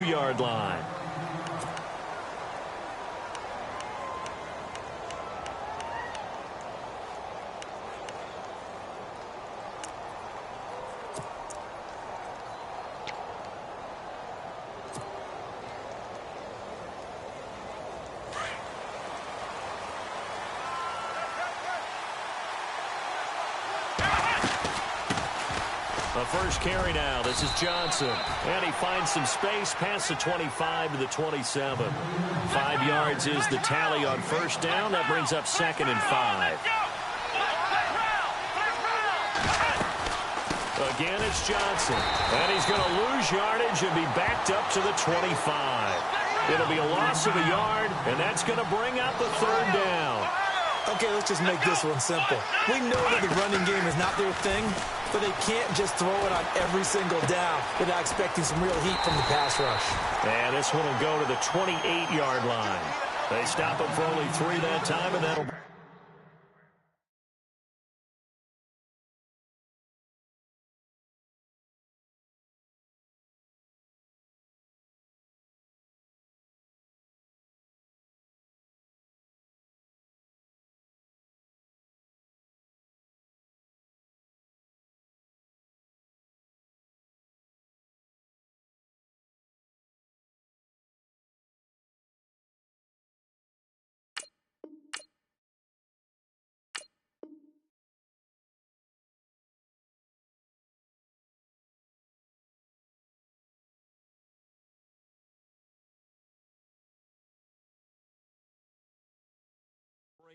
Yard line. The first carry now. This is Johnson. And he finds some space past the 25 to the 27. 5 yards is the tally on first down. That brings up 2nd and 5. Again, it's Johnson. And he's going to lose yardage and be backed up to the 25. It'll be a loss of a yard, and that's going to bring up the 3rd down. Okay, let's just make this one simple. We know that the running game is not their thing, but they can't just throw it on every single down without expecting some real heat from the pass rush. And this one will go to the 28-yard line. They stop him for only 3 that time, and that'll...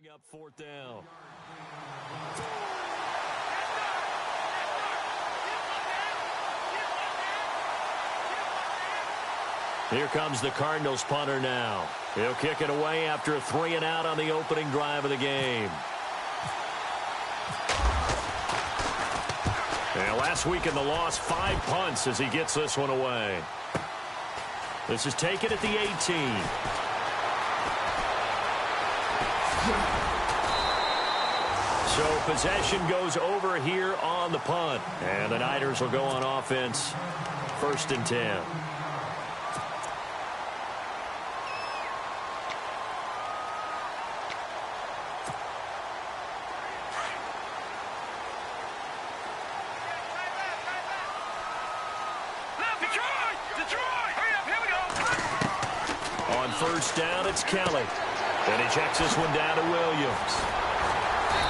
Bring up 4th down. Here comes the Cardinals punter now. He'll kick it away after a 3 and out on the opening drive of the game. And last week in the loss, 5 punts as he gets this one away. This is taken at the 18. So possession goes over here on the punt. And the Niners will go on offense. 1st and 10. On 1st down, it's Kelly. And he checks this one down to Williams.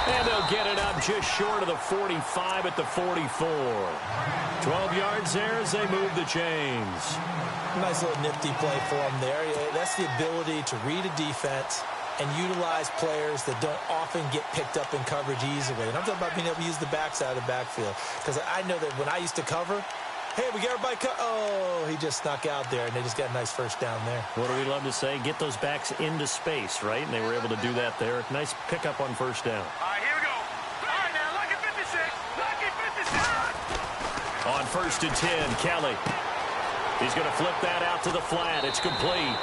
And they'll get it up just short of the 45 at the 44. 12 yards there as they move the chains. Nice little nifty play for him there. That's the ability to read a defense and utilize players that don't often get picked up in coverage easily. And I'm talking about being able to use the backside of the backfield. Because I know that when I used to cover, hey, we got everybody oh, he just snuck out there, and they just got a nice 1st down there. What do we love to say? Get those backs into space, right? And they were able to do that there. Nice pickup on 1st down. All right, here we go. All right, now, lucky 56. Lucky 56. On 1st and 10, Kelly. He's going to flip that out to the flat. It's complete.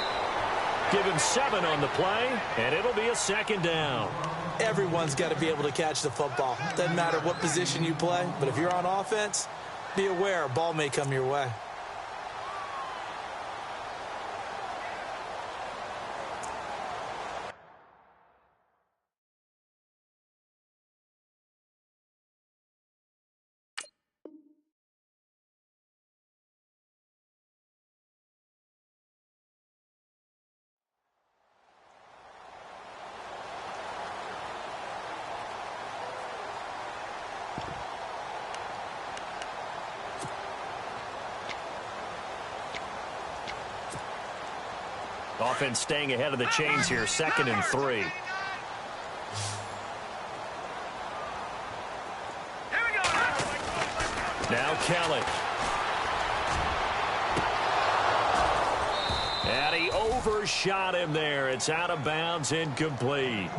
Give him 7 on the play, and it'll be a 2nd down. Everyone's got to be able to catch the football. Doesn't matter what position you play, but if you're on offense, be aware, a ball may come your way. Offense staying ahead of the chains here, 2nd and 3. Here we go. Now Kelly. And he overshot him there. It's out of bounds, incomplete.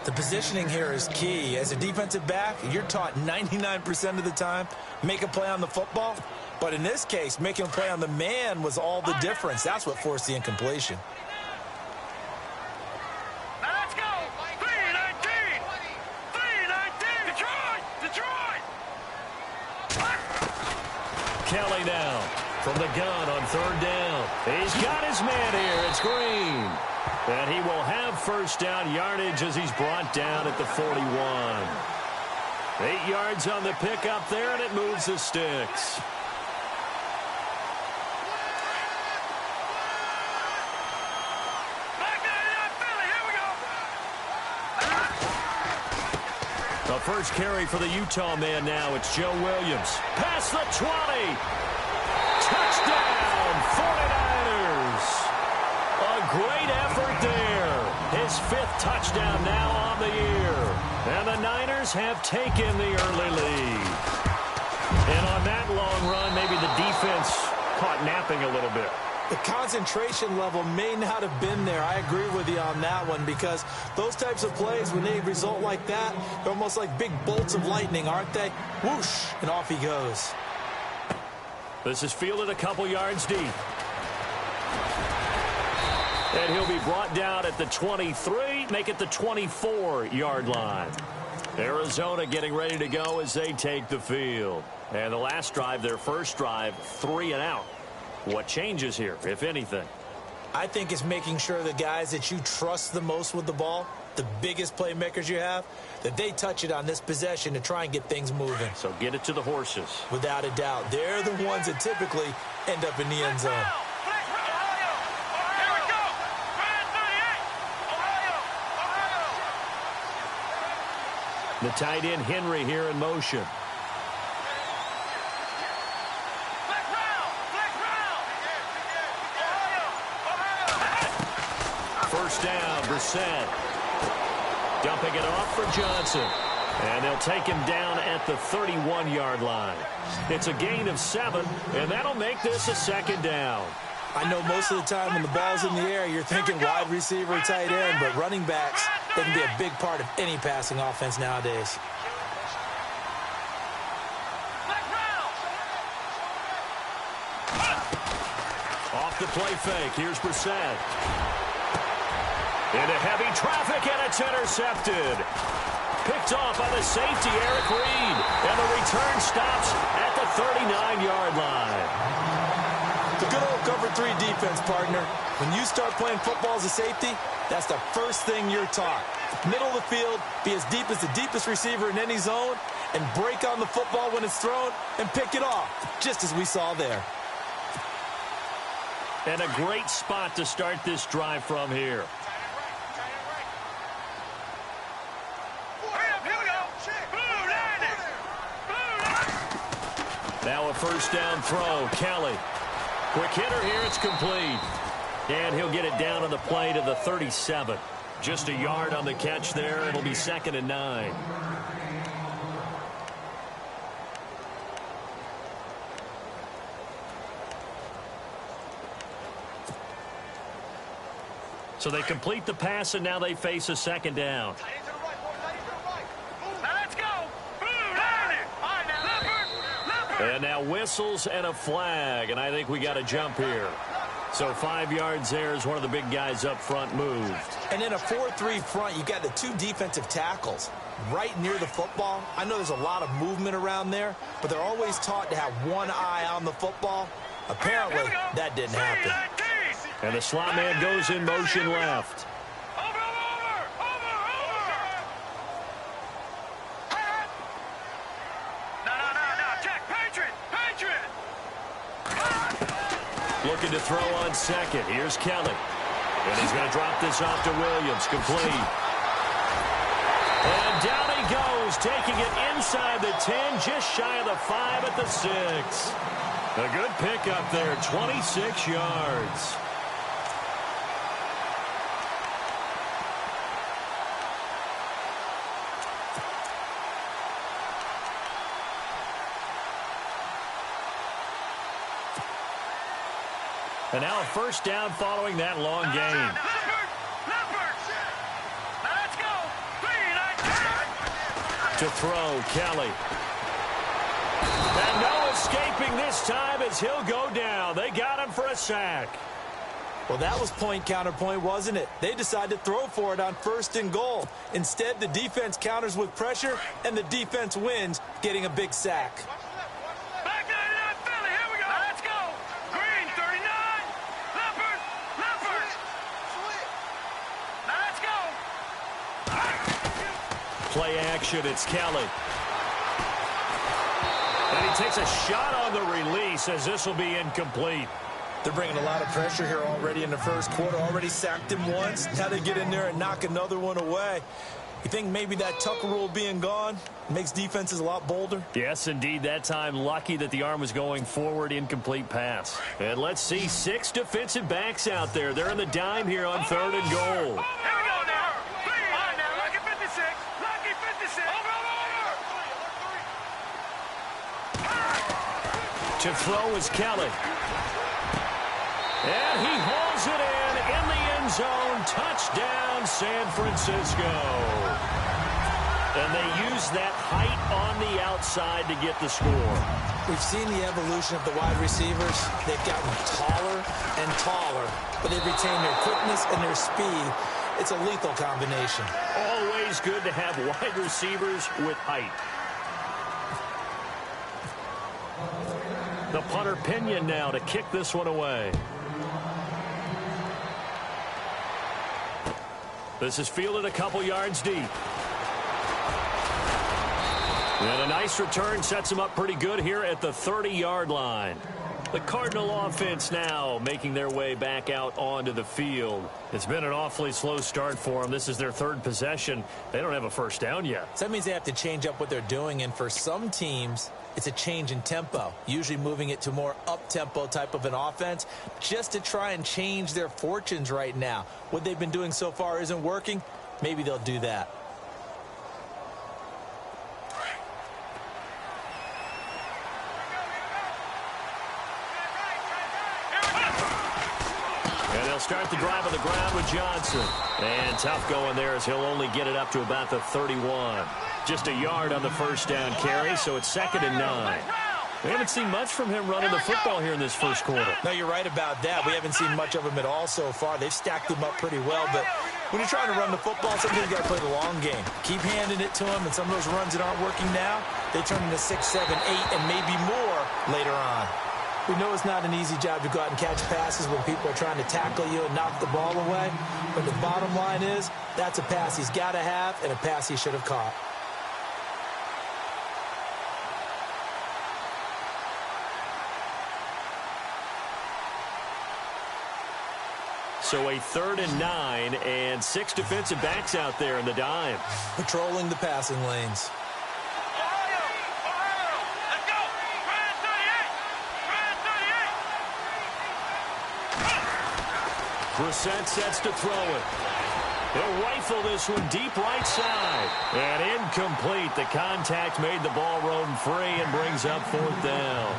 The positioning here is key. As a defensive back, you're taught 99% of the time, make a play on the football. But in this case, making a play on the man was all the difference. That's what forced the incompletion. Now let's go. 3-19. 3-19. Detroit. Kelly now. From the gun on third down. He's got his man here. It's Green. And he will have first down yardage as he's brought down at the 41. 8 yards on the pickup there, and it moves the sticks. The first carry for the Utah man now. It's Joe Williams. Past the 20. Touchdown, 49ers. A great effort there. His 5th touchdown now on the year. And the Niners have taken the early lead. And on that long run, maybe the defense caught napping a little bit. The concentration level may not have been there. I agree with you on that one, because those types of plays, when they result like that, they're almost like big bolts of lightning, aren't they? Whoosh, and off he goes. This is fielded a couple yards deep. And he'll be brought down at the 23, make it the 24-yard line. Arizona getting ready to go as they take the field. And the last drive, their first drive, 3 and out. What changes here, if anything? I think it's making sure the guys that you trust the most with the ball, the biggest playmakers you have, that they touch it on this possession to try and get things moving. So get it to the horses. Without a doubt. They're the ones that typically end up in the end zone. The tight end, Henry, here in motion. First down, Brissett. Dumping it off for Johnson. And they'll take him down at the 31-yard line. It's a gain of 7, and that'll make this a second down. I know most of the time when the ball's in the air, you're thinking wide receiver, tight end, but running backs, they can be a big part of any passing offense nowadays. Off the play fake. Here's Brissett. Into heavy traffic, and it's intercepted. Picked off by the safety, Eric Reed. And the return stops at the 39-yard line. The good old cover 3 defense, partner. When you start playing football as a safety, that's the first thing you're taught. Middle of the field, be as deep as the deepest receiver in any zone, and break on the football when it's thrown, and pick it off, just as we saw there. And a great spot to start this drive from here. Now a first down throw. Kelly. Quick hitter here. It's complete. And he'll get it down on the play to the 37. Just a yard on the catch there. It'll be 2nd and 9. So they complete the pass, and now they face a second down. And now whistles and a flag, and I think we got a jump here. So 5 yards there as one of the big guys up front moved. And in a 4-3 front, you got the 2 defensive tackles right near the football. I know there's a lot of movement around there, but they're always taught to have one eye on the football. Apparently, that didn't happen. And the slot man goes in motion left. Looking to throw on second. Here's Kelly. And he's going to drop this off to Williams. Complete. And down he goes, taking it inside the 10, just shy of the 5 at the 6. A good pickup there, 26 yards. And now a first down following that long gain. To throw, Kelly. And no escaping this time as he'll go down. They got him for a sack. Well, that was point counterpoint, wasn't it? They decided to throw for it on 1st and goal. Instead, the defense counters with pressure, and the defense wins, getting a big sack. play action. It's Kelly. And he takes a shot on the release as this will be incomplete. They're bringing a lot of pressure here already in the first quarter. Already sacked him once. Now they get in there and knock another one away. You think maybe that Tucker rule being gone makes defenses a lot bolder? Yes, indeed. That time, lucky that the arm was going forward. Incomplete pass. And let's see 6 defensive backs out there. They're in the dime here on 3rd and goal. Here we go now. All right, now, lucky 56. Lucky 56. To throw is Kelly. And he hauls it in the end zone. Touchdown, San Francisco. And they use that height on the outside to get the score. We've seen the evolution of the wide receivers. They've gotten taller and taller, but they've retained their quickness and their speed. It's a lethal combination. Always good to have wide receivers with height. The punter Pinion now to kick this one away. This is fielded a couple yards deep. And a nice return sets him up pretty good here at the 30-yard line. The Cardinal offense now making their way back out onto the field. It's been an awfully slow start for them. This is their 3rd possession. They don't have a first down yet. So that means they have to change up what they're doing, and for some teams, it's a change in tempo, usually moving it to more up-tempo type of an offense just to try and change their fortunes right now. What they've been doing so far isn't working. Maybe they'll do that. And they'll start the drive on the ground with Johnson. And tough going there as he'll only get it up to about the 31. Just a yard on the first down carry, so it's 2nd and 9. We haven't seen much from him running the football here in this first quarter. No, you're right about that. We haven't seen much of him at all so far. They've stacked him up pretty well, but when you're trying to run the football, sometimes you got to play the long game. Keep handing it to him, and some of those runs that aren't working now, they turn into 6, 7, 8, and maybe more later on. We know it's not an easy job to go out and catch passes when people are trying to tackle you and knock the ball away, but the bottom line is that's a pass he's got to have and a pass he should have caught. So a 3rd and 9 and 6 defensive backs out there in the dime. Patrolling the passing lanes. Let's go. Ryan 38. Brissett sets to throw it. He'll rifle this one deep right side. And incomplete. The contact made the ball roam free and brings up 4th down.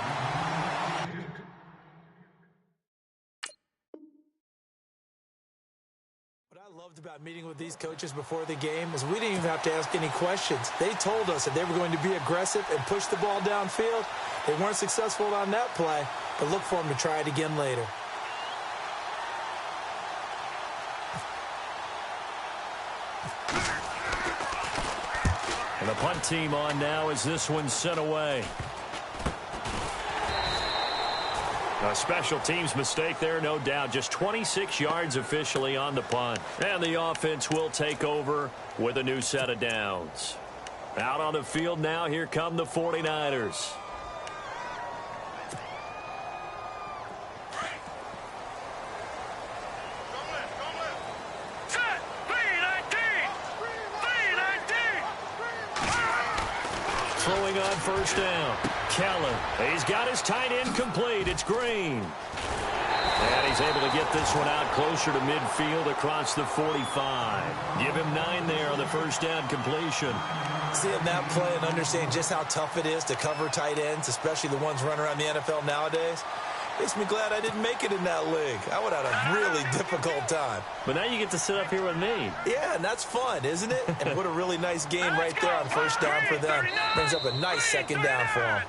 About meeting with these coaches before the game is we didn't even have to ask any questions. They told us that they were going to be aggressive and push the ball downfield. They weren't successful on that play, but look for them to try it again later. And the punt team on now as this one's sent away. A special teams mistake there, no doubt. Just 26 yards officially on the punt. And the offense will take over with a new set of downs. Out on the field now, here come the 49ers. Set. 3-19. Throwing on first down. Kelly. He's got his tight end complete. It's Green. And he's able to get this one out closer to midfield across the 45. Give him 9 there on the first down completion. Seeing that play and understanding just how tough it is to cover tight ends, especially the ones running around the NFL nowadays, makes me glad I didn't make it in that league. I would have had a really difficult time. But now you get to sit up here with me. Yeah, and that's fun, isn't it? And what a really nice game right there on first down for them. Brings up a nice second down for them.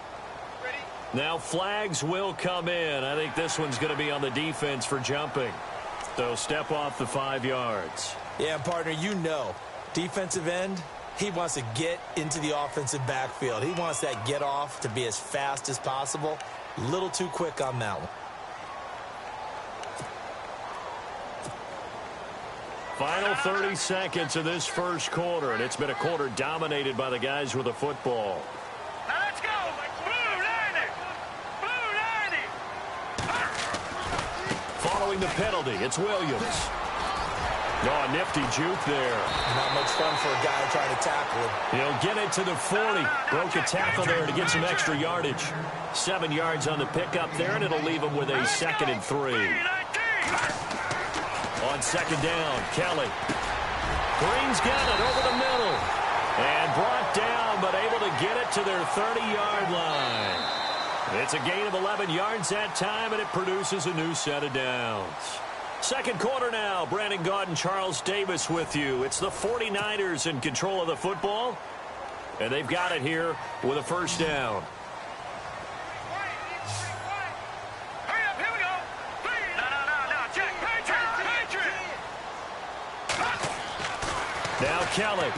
Now flags will come in. I think this one's going to be on the defense for jumping. So step off the 5 yards. Yeah, partner, you know, defensive end, he wants to get into the offensive backfield. He wants that get off to be as fast as possible. A little too quick on that one. Final 30 seconds of this first quarter, and it's been a quarter dominated by the guys with the football. Now let's go. Blue 90. Blue 90. Following the penalty, it's Williams. Oh, a nifty juke there. Not much fun for a guy trying to tackle him. He'll get it to the 40. Broke a tackle there to get some extra yardage. 7 yards on the pickup there, and it'll leave him with a 2nd and 3. On 2nd down, Kelly. Green's got it over the middle. And brought down, but able to get it to their 30-yard line. It's a gain of 11 yards that time, and it produces a new set of downs. Second quarter now. Brandon Gaudin, Charles Davis with you. It's the 49ers in control of the football, and they've got it here with a first down. Hurry up, here we go. No, check. Patriot. Now Kelly.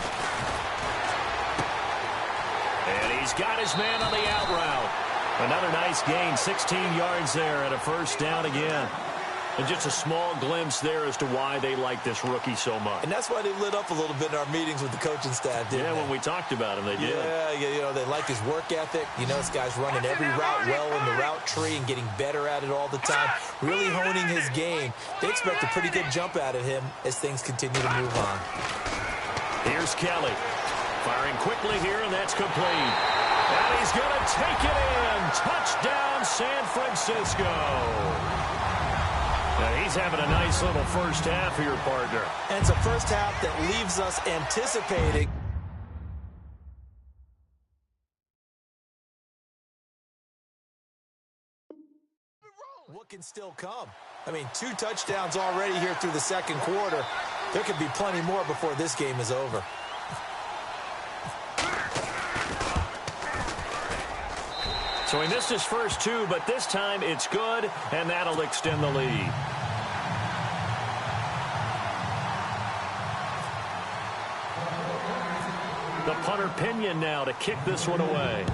And he's got his man on the out route. Another nice gain, 16 yards there, and a first down again. And just a small glimpse there as to why they like this rookie so much. And that's why they lit up a little bit in our meetings with the coaching staff, didn't they? Yeah, when we talked about him, they did. Yeah, they like his work ethic. This guy's running every route well in the route tree and getting better at it all the time, really honing his game. They expect a pretty good jump out of him as things continue to move on. Here's Kelly. Firing quickly here, and that's complete. And he's going to take it in. Touchdown, San Francisco. Now he's having a nice little first half here, partner. And it's a first half that leaves us anticipating what can still come. 2 touchdowns already here through the second quarter. There could be plenty more before this game is over. So he missed his first 2, but this time it's good, and that'll extend the lead. The punter Pinion now to kick this one away.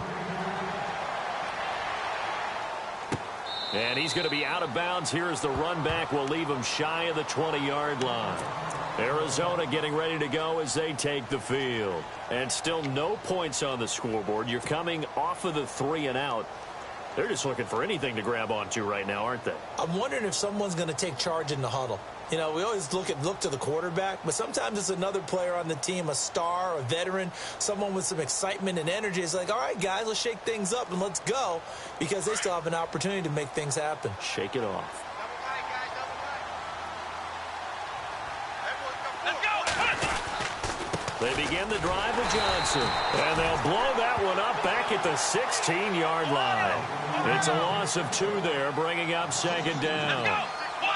And he's going to be out of bounds here as the run back will leave him shy of the 20-yard line. Arizona getting ready to go as they take the field. And still no points on the scoreboard. You're coming off of the 3 and out. They're just looking for anything to grab onto right now, aren't they? I'm wondering if someone's going to take charge in the huddle. We always look to the quarterback, but sometimes it's another player on the team, a star, a veteran, someone with some excitement and energy. It's like, all right, guys, let's shake things up and let's go, because they still have an opportunity to make things happen. Shake it off. They begin the drive with Johnson, and they'll blow that one up back at the 16-yard line. It's a loss of 2 there, bringing up 2nd down.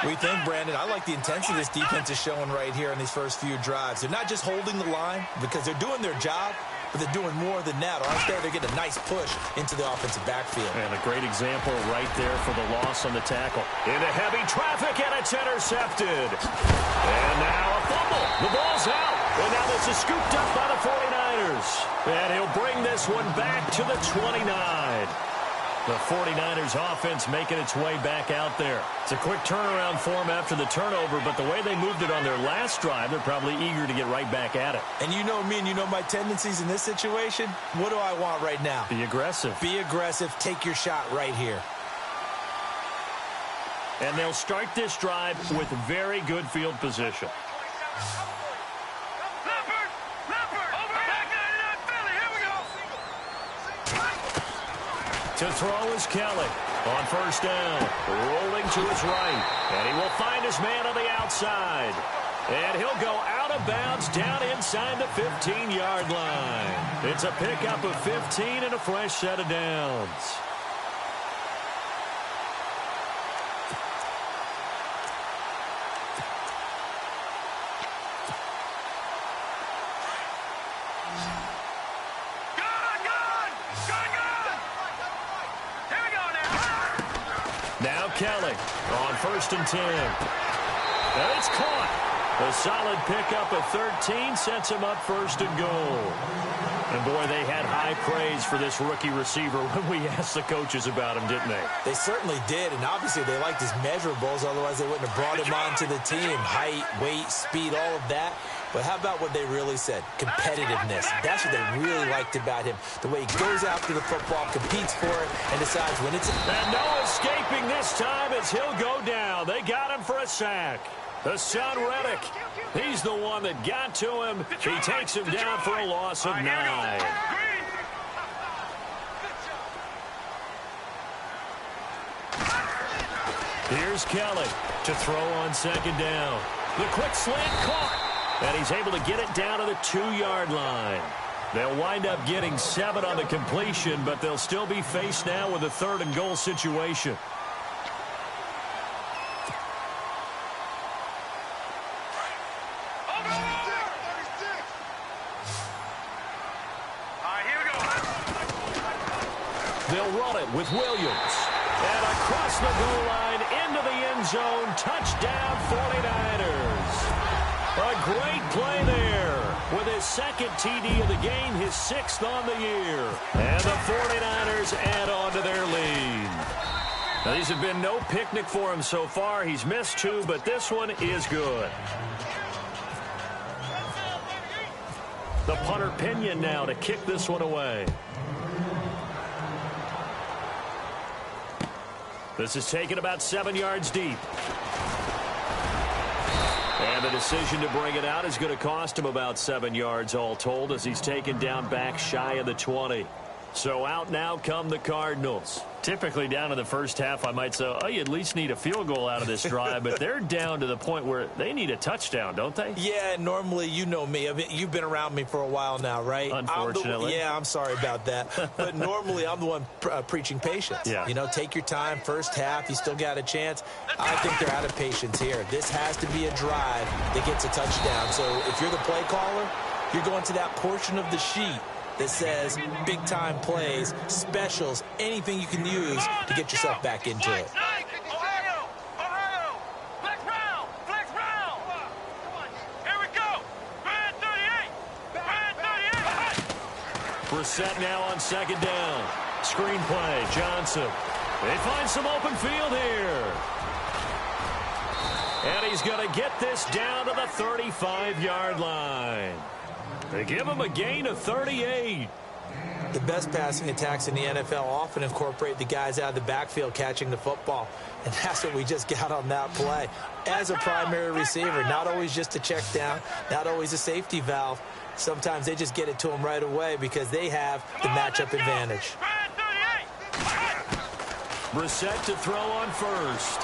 We think, Brandon, I like the intensity this defense is showing right here in these first few drives. They're not just holding the line because they're doing their job, but they're doing more than that. Or instead, they're getting a nice push into the offensive backfield. And a great example right there for the loss on the tackle. Into heavy traffic, and it's intercepted. And now a fumble. The ball's out. And now this is scooped up by the 49ers. And he'll bring this one back to the 29. The 49ers offense making its way back out there. It's a quick turnaround for them after the turnover, but the way they moved it on their last drive, they're probably eager to get right back at it. And you know me and you know my tendencies in this situation. What do I want right now? Be aggressive. Be aggressive. Take your shot right here. And they'll start this drive with very good field position. To throw is Kelly on first down, rolling to his right, and he will find his man on the outside. And he'll go out of bounds down inside the 15-yard line. It's a pickup of 15 and a fresh set of downs. Now Kelly on 1st and 10. And it's caught. A solid pickup of 13 sets him up first and goal. And, boy, they had high praise for this rookie receiver when we asked the coaches about him, didn't they? They certainly did, and obviously they liked his measurables. Otherwise, they wouldn't have brought him onto the team. Height, weight, speed, all of that. But how about what they really said? Competitiveness. That's what they really liked about him. The way he goes after the football, competes for it, and decides when it's... And no escaping this time as he'll go down. They got him for a sack. Hassan Reddick, he's the one that got to him. He takes him down for a loss of 9. Here's Kelly to throw on second down. The quick slant caught. And he's able to get it down to the 2-yard line. They'll wind up getting 7 on the completion, but they'll still be faced now with a 3rd and goal situation. They'll run it with Williams. And across the goal line into the end zone. Touchdown 49ers. A great play there. With his 2nd TD of the game, his 6th on the year. And the 49ers add on to their lead. Now, these have been no picnic for him so far. He's missed 2, but this one is good. The punter Pinion now to kick this one away. This is taken about 7 yards deep. And the decision to bring it out is going to cost him about 7 yards all told as he's taken down back shy of the 20. So out now come the Cardinals. Typically down in the first half, I might say, oh, you at least need a field goal out of this drive. But they're down to the point where they need a touchdown, don't they? Yeah, normally, you know me. I mean, you've been around me for a while now, right? Unfortunately. I'm sorry about that. But normally, I'm the one preaching patience. Yeah. You know, take your time. First half, you still got a chance. I think they're out of patience here. This has to be a drive that gets a touchdown. So if you're the play caller, you're going to that portion of the sheet that says big-time plays, specials, anything you can use to get yourself back into it. Ohio! Flex round! Flex round! Here we go! Brand 38! Brand 38! Brissett now on second down. Screen play, Johnson. They find some open field here. And he's going to get this down to the 35-yard line. They give him a gain of 38. The best passing attacks in the NFL often incorporate the guys out of the backfield catching the football. And that's what we just got on that play. As a primary receiver, not always just a check down, not always a safety valve. Sometimes they just get it to him right away because they have the matchup advantage. Brissett to throw on first.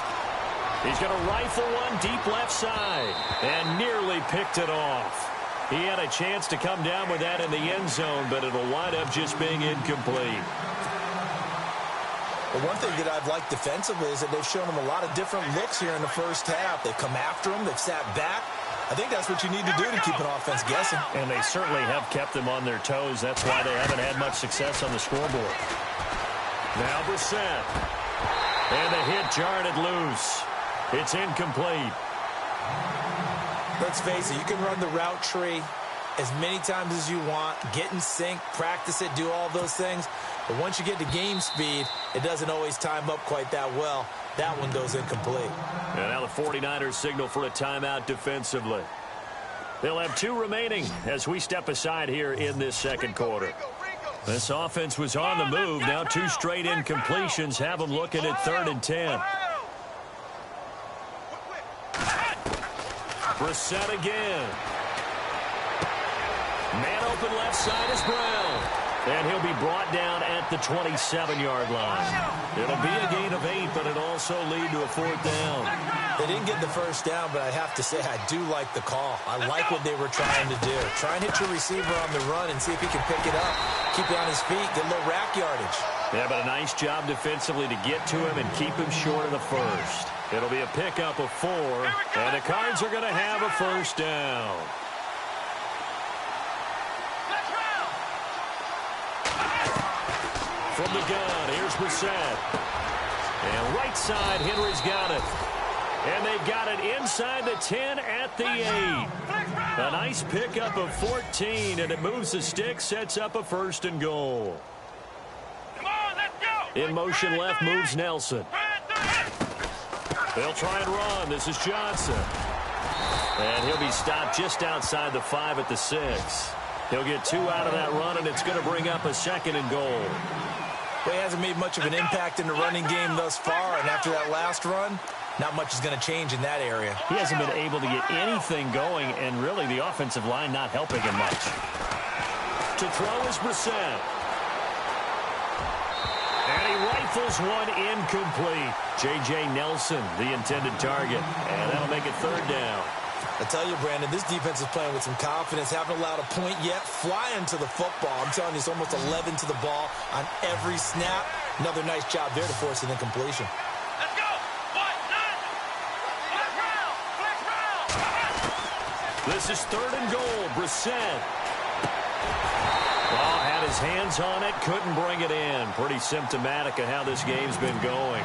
He's going to rifle one deep left side and nearly picked it off. He had a chance to come down with that in the end zone, but it'll wind up just being incomplete. Well, one thing that I've liked defensively is that they've shown him a lot of different looks here in the first half. They've come after him. They've sat back. I think that's what you need to do to keep an offense guessing. And they certainly have kept them on their toes. That's why they haven't had much success on the scoreboard. Now Brissett. And the hit jarred it loose. It's incomplete. Let's face it, you can run the route tree as many times as you want, get in sync, practice it, do all those things. But once you get to game speed, it doesn't always time up quite that well. That one goes incomplete. And now the 49ers signal for a timeout defensively. They'll have 2 remaining as we step aside here in this second quarter. This offense was on the move. Now 2 straight incompletions have them looking at 3rd and 10. Brissett again. Man open left side is Brown. And he'll be brought down at the 27-yard line. It'll be a gain of 8, but it'll also lead to a 4th down. They didn't get the first down, but I have to say I do like the call. I like what they were trying to do. Try and hit your receiver on the run and see if he can pick it up. Keep it on his feet, get a little rack yardage. Yeah, but a nice job defensively to get to him and keep him short of the first. It'll be a pickup of 4, and the Cards are going to have a 1st down. From the gun, here's Brissett. And right side, Henry's got it. And they've got it inside the 10 at the 8. A nice pickup of 14, and it moves the stick, sets up a 1st and goal. Come on, let's go. In motion left moves Nelson. They'll try and run. This is Johnson. And he'll be stopped just outside the 5 at the 6. He'll get 2 out of that run, and it's going to bring up a 2nd and goal. Well, he hasn't made much of an impact in the running game thus far, and after that last run, not much is going to change in that area. He hasn't been able to get anything going, and really the offensive line not helping him much. To throw is Brissett. And he rifles one incomplete. J.J. Nelson, the intended target, and that'll make it 3rd down. I tell you, Brandon, this defense is playing with some confidence. Haven't allowed a point yet. Flying to the football. I'm telling you, it's almost 11 to the ball on every snap. Another nice job there to force an incompletion. Let's go. Flex round. This is 3rd and goal. Brissett. Well, had his hands on it, couldn't bring it in. Pretty symptomatic of how this game's been going.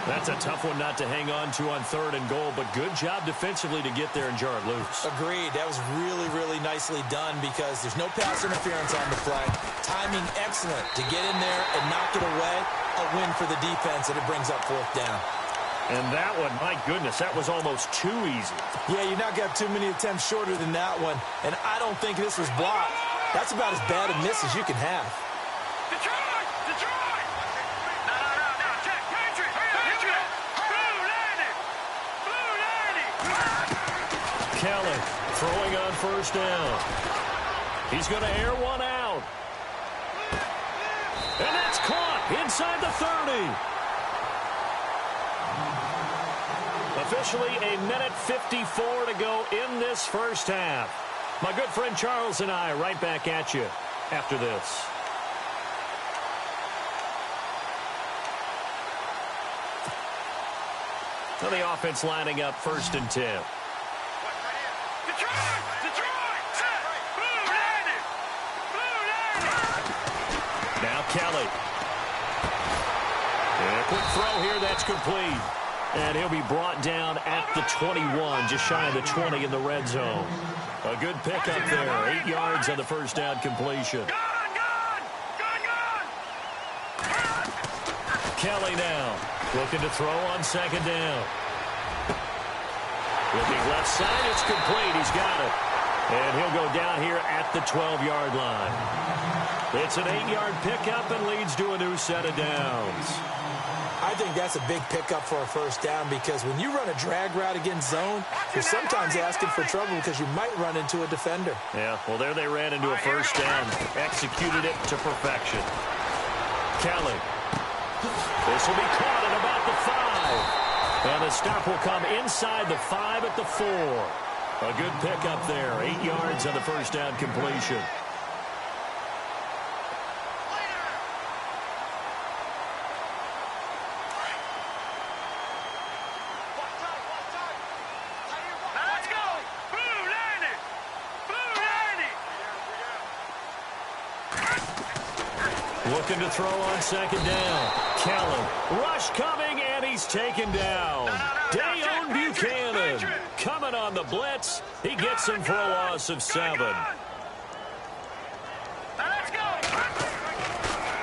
That's a tough one not to hang on to on 3rd and goal, but good job defensively to get there and jar it loose. Agreed. That was really, really nicely done because there's no pass interference on the play. Timing excellent to get in there and knock it away. A win for the defense, and it brings up 4th down. And that one, my goodness, that was almost too easy. Yeah, you're not going to have too many attempts shorter than that one, and I don't think this was blocked. That's about as bad a miss as you can have. Detroit! Detroit! No. Check. Patriot! Patriot! Blue landing! Blue landing! Kelly throwing on 1st down. He's going to air one out. And that's caught inside the 30. Officially a minute 54 to go in this 1st half. My good friend Charles and I right back at you after this. So the offense lining up 1st and 10. Detroit! Set! Blue landing! Blue landing! Now Kelly. And a quick throw here, that's complete. And he'll be brought down at the 21, just shy of the 20 in the red zone. A good pickup there, 8 yards on the 1st down completion. Gun! Kelly now looking to throw on 2nd down. Looking left side, it's complete. He's got it. And he'll go down here at the 12-yard line. It's an 8-yard pickup and leads to a new set of downs. I think that's a big pickup for a 1st down because when you run a drag route against zone, you're sometimes asking for trouble because you might run into a defender. Yeah, well, there they ran into a 1st down. Executed it to perfection. Kelly. This will be caught at about the 5. And the stop will come inside the 5 at the 4. A good pickup there. 8 yards on the 1st down completion. Let's go! Blue landing! Blue landing! Looking to throw on 2nd down. Kelly. Rush coming, and he's taken down. Dayon Buchanan coming on the blitz. He gets him for a loss of 7. Let's go!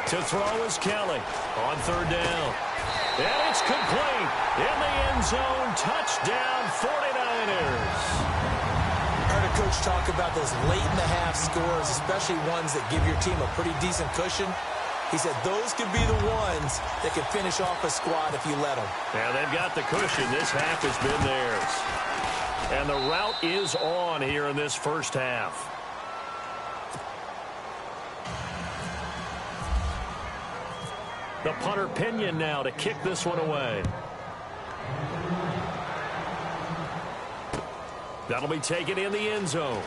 To throw is Kelly on 3rd down. And it's complete. In the end zone, touchdown 49ers. I heard a coach talk about those late-in-the-half scores, especially ones that give your team a pretty decent cushion. He said those could be the ones that can finish off a squad if you let them. Yeah, they've got the cushion. This half has been theirs. And the route is on here in this 1st half. The punter Pinion now to kick this one away. That'll be taken in the end zone.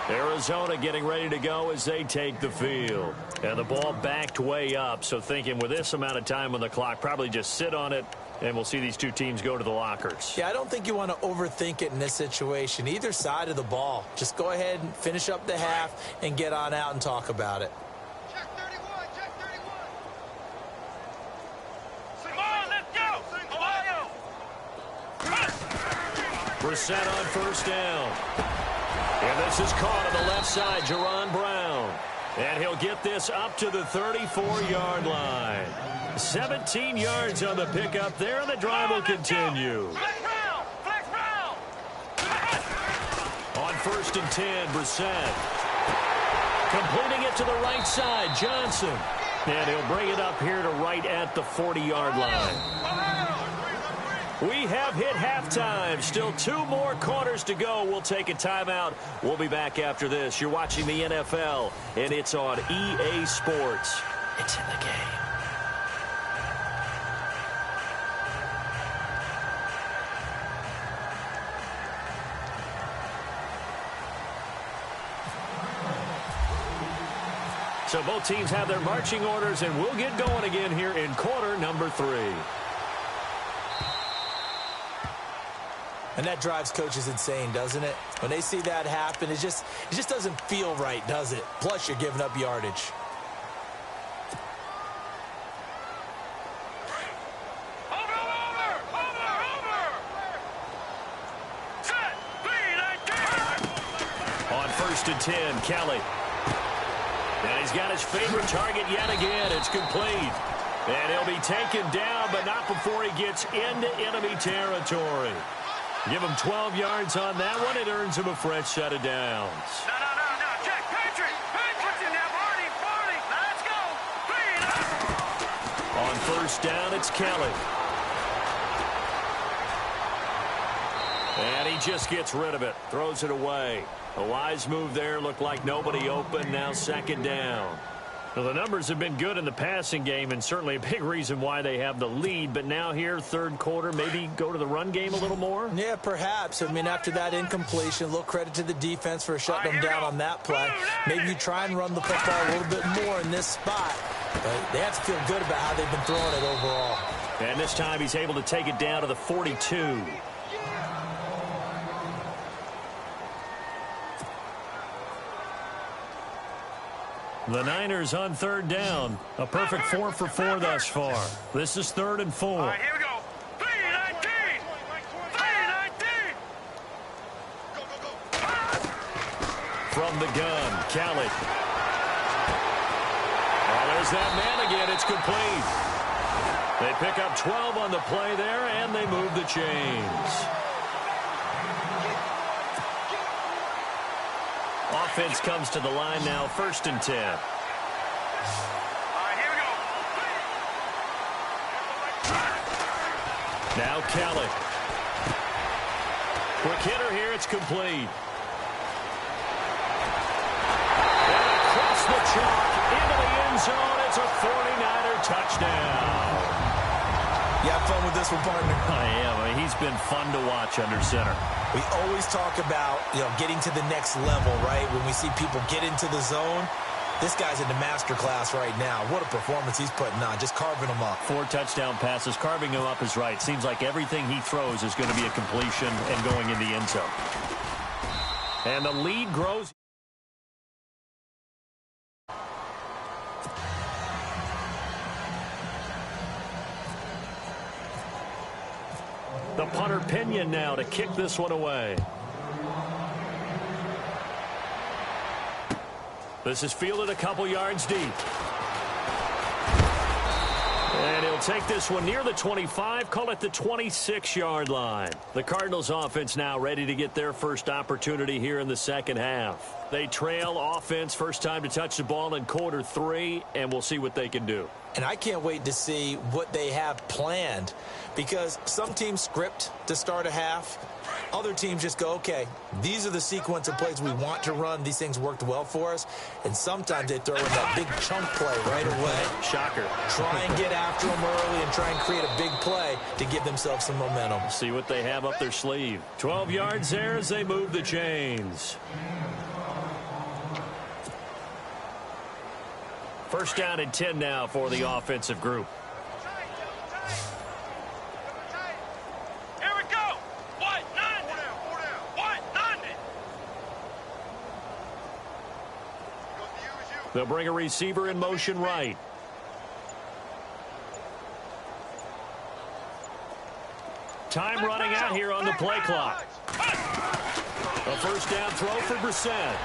Arizona getting ready to go as they take the field. And the ball backed way up, so thinking with this amount of time on the clock, probably just sit on it, and we'll see these two teams go to the lockers. Yeah, I don't think you want to overthink it in this situation. Either side of the ball. Just go ahead and finish up the half and get on out and talk about it. Check 31, check 31. Brissett on first down. And this is caught on the left side, Jaron Brown. And he'll get this up to the 34-yard line. 17 yards on the pickup there, and the drive will continue. On first and 10, Brissett. Completing it to the right side, Johnson. And he'll bring it up here to right at the 40-yard line. We have hit halftime. Still 2 more quarters to go. We'll take a timeout. We'll be back after this. You're watching the NFL, and it's on EA Sports. It's in the game. So both teams have their marching orders, and we'll get going again here in quarter number 3. And that drives coaches insane, doesn't it? When they see that happen, it just doesn't feel right, does it? Plus, you're giving up yardage. On first and 10, Kelly. And he's got his favorite target yet again. It's complete. And he'll be taken down, but not before he gets into enemy territory. Give him 12 yards on that one. It earns him a fresh set of downs. No. Check. Patrick. Patrick's in there. Barney. Let's go. On first down, it's Kelly. And he just gets rid of it. Throws it away. A wise move there. Looked like nobody open. Now second down. Well, the numbers have been good in the passing game, and certainly a big reason why they have the lead. But now here, third quarter, maybe go to the run game a little more? Yeah, perhaps. I mean, after that incompletion, a little credit to the defense for shutting them down on that play. Maybe you try and run the football a little bit more in this spot. But they have to feel good about how they've been throwing it overall. And this time he's able to take it down to the 42. The Niners on third down. A perfect 4 for 4 thus far. This is 3rd and 4. All right, here we go. 3-19. From the gun, Kelly. Oh, there's that man again. It's complete. They pick up 12 on the play there, and they move the chains. Offense comes to the line now, 1st and 10. All right, here we go. Now Kelly. Quick hitter here, it's complete. And across the chalk, into the end zone, it's a 49er touchdown. You have fun with this one, partner? I am. He's been fun to watch under center. We always talk about, getting to the next level, right? When we see people get into the zone, this guy's in the master class right now. What a performance he's putting on, just carving them up. 4 touchdown passes. Carving him up is right. Seems like everything he throws is going to be a completion and going in the end zone. And the lead grows. The punter Pinion now to kick this one away. This is fielded a couple yards deep. And he'll take this one near the 25, call it the 26-yard line. The Cardinals offense now ready to get their first opportunity here in the second half. They trail offense, first time to touch the ball in quarter 3, and we'll see what they can do. And I can't wait to see what they have planned, because some teams script to start a half. Other teams just go, okay, these are the sequence of plays we want to run. These things worked well for us. And sometimes they throw in that big chunk play right away. Shocker. Try and get after them early and try and create a big play to give themselves some momentum. See what they have up their sleeve. 12 yards there as they move the chains. First down and 10 now for the offensive group. Here we go. What? None. What? None. They'll bring a receiver in motion right. Time running out here on the play clock. A first down throw for Brissett.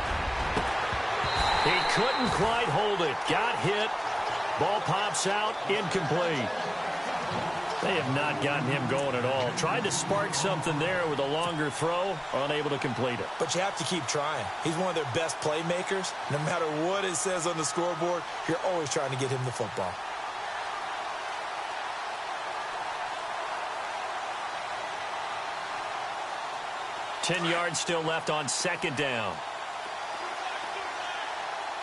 He couldn't quite hold it. Got hit. Ball pops out. Incomplete. They have not gotten him going at all. Tried to spark something there with a longer throw. Unable to complete it. But you have to keep trying. He's one of their best playmakers. No matter what it says on the scoreboard, you're always trying to get him the football. Ten yards still left on second down.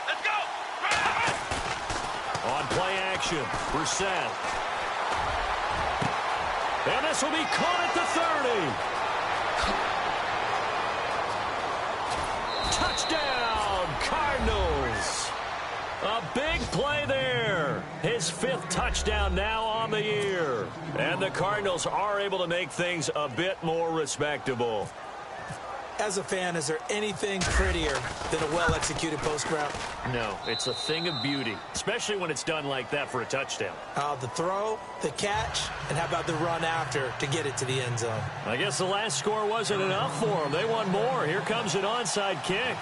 Let's go! On play action, Brissett. And this will be caught at the 30. Touchdown, Cardinals. A big play there. His 5th touchdown now on the year. And the Cardinals are able to make things a bit more respectable. As a fan, is there anything prettier than a well-executed post route? No, it's a thing of beauty, especially when it's done like that for a touchdown. The throw, the catch, and how about the run after to get it to the end zone? I guess the last score wasn't enough for them. They want more. Here comes an onside kick.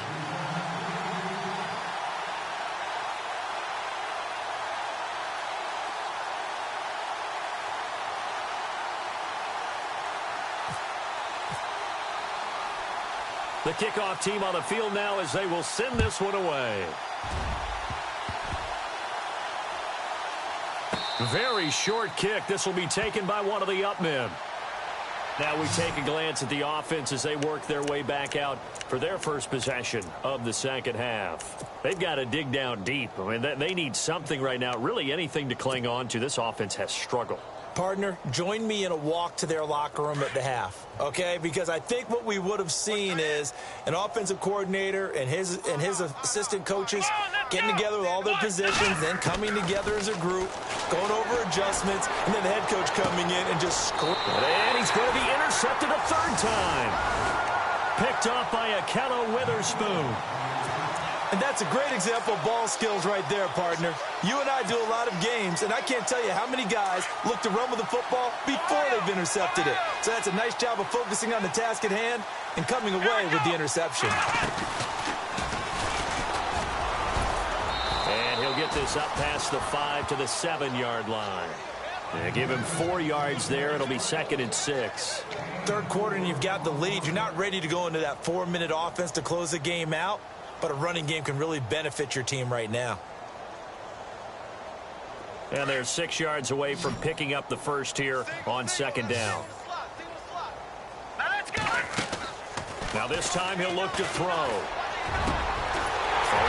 The kickoff team on the field now as they will send this one away. Very short kick. This will be taken by one of the up men. Now we take a glance at the offense as they work their way back out for their first possession of the second half. They've got to dig down deep. I mean, they need something right now, really anything to cling on to. This offense has struggled. Partner, join me in a walk to their locker room at the half, okay? Because I think what we would have seen is an offensive coordinator and his assistant coaches getting together with all their positions, then coming together as a group, going over adjustments, and then the head coach coming in and just scoring. And he's going to be intercepted a 3rd time. Picked off by Akello Witherspoon. And that's a great example of ball skills right there, partner. You and I do a lot of games, and I can't tell you how many guys look to run with the football before they've intercepted it. So that's a nice job of focusing on the task at hand and coming away with the interception. And he'll get this up past the 5 to the 7-yard line. And give him 4 yards there. It'll be 2nd and 6. Third quarter, and you've got the lead. You're not ready to go into that 4-minute offense to close the game out. But a running game can really benefit your team right now. And they're 6 yards away from picking up the first here on 2nd down. Now this time he'll look to throw. On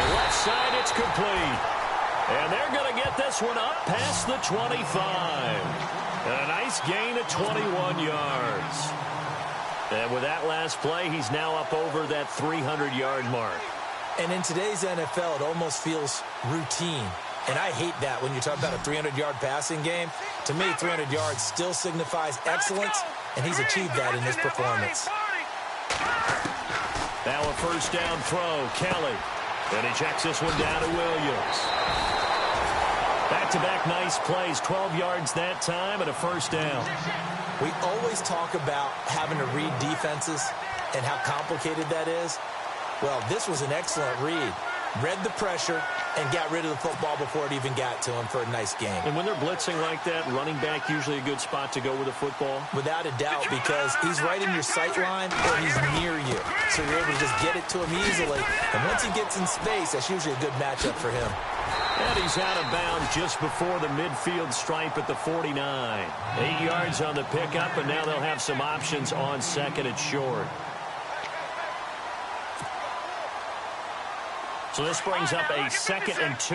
the left side, it's complete. And they're going to get this one up past the 25. And a nice gain of 21 yards. And with that last play, he's now up over that 300-yard mark. And in today's NFL, it almost feels routine. And I hate that when you talk about a 300-yard passing game. To me, 300 yards still signifies excellence, and he's achieved that in this performance. Now a first down throw, Kelly. And he checks this one down to Williams. Back-to-back nice plays, 12 yards that time and a first down. We always talk about having to read defenses and how complicated that is. Well, this was an excellent read. Read the pressure and got rid of the football before it even got to him for a nice game. And when they're blitzing like that, running back usually a good spot to go with the football? Without a doubt, because he's right in your sight line or he's near you. So you're able to just get it to him easily. And once he gets in space, that's usually a good matchup for him. And he's out of bounds just before the midfield stripe at the 49. 8 yards on the pickup, and now they'll have some options on 2nd and short. So this brings up a 2nd and 2.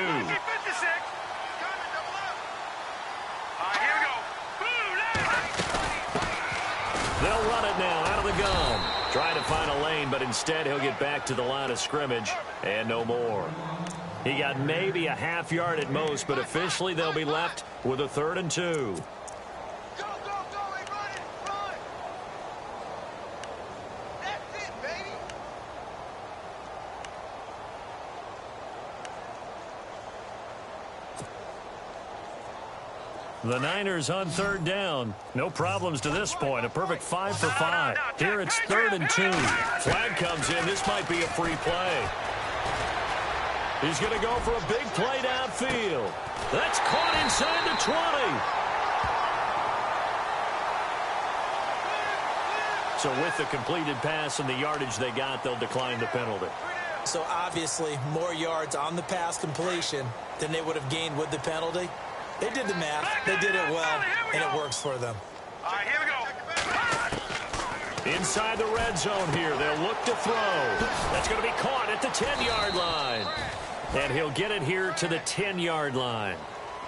They'll run it now out of the gun. Trying to find a lane, but instead he'll get back to the line of scrimmage and no more. He got maybe a half yard at most, but officially they'll be left with a 3rd and 2. The Niners on third down. No problems to this point. A perfect 5 for 5. Here it's 3rd and 2. Flag comes in. This might be a free play. He's going to go for a big play downfield. That's caught inside the 20. So with the completed pass and the yardage they got, they'll decline the penalty. So obviously more yards on the pass completion than they would have gained with the penalty. They did the math. They did it well, and it works for them. All right, here we go. Inside the red zone here. They'll look to throw. That's going to be caught at the 10-yard line. And he'll get it here to the 10-yard line.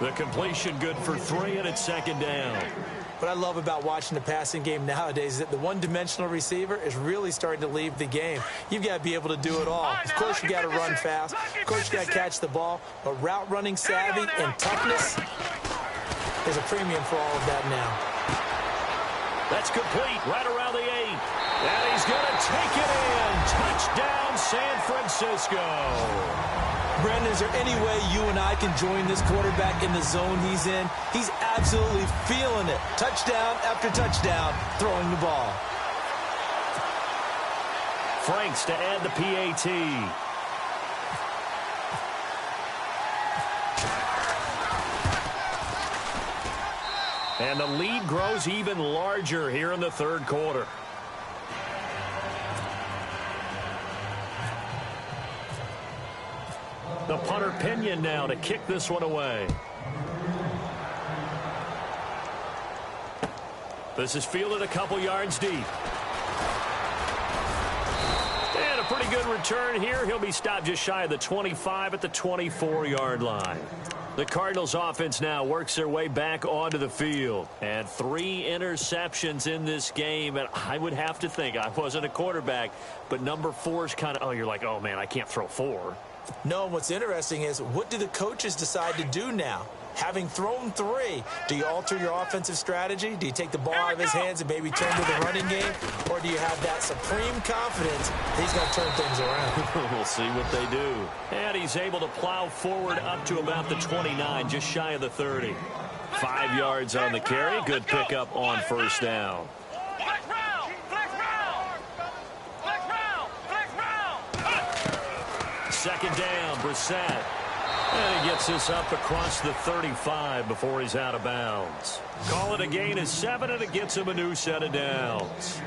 The completion good for 3, and it's 2nd down. What I love about watching the passing game nowadays is that the one-dimensional receiver is really starting to leave the game. You've got to be able to do it all. Of course, you got to run fast. Of course, you got to catch the ball. But route running savvy and toughness is a premium for all of that now. That's complete right around the 8. And he's going to take it in. Touchdown, San Francisco. Brendan, is there any way you and I can join this quarterback in the zone he's in? He's absolutely feeling it. Touchdown after touchdown, throwing the ball. Franks to add the PAT. And the lead grows even larger here in the 3rd quarter. The punter Pinion now to kick this one away. This is fielded a couple yards deep. And a pretty good return here. He'll be stopped just shy of the 25 at the 24-yard line. The Cardinals offense now works their way back onto the field. And 3 interceptions in this game. And I would have to think, I wasn't a quarterback, but number 4 is kind of, oh, you're like, oh, man, I can't throw 4. No, and what's interesting is, what do the coaches decide to do now? Having thrown 3, do you alter your offensive strategy? Do you take the ball out of his hands and maybe turn to the running game? Or do you have that supreme confidence that he's going to turn things around? We'll see what they do. And he's able to plow forward up to about the 29, just shy of the 30. 5 yards on the carry. Good pickup on 1st down. Flex round! Flex round! Flex round! Flex round! 2nd down, Brissett. And he gets this up across the 35 before he's out of bounds. Call it a gain of 7, and it gets him a new set of downs.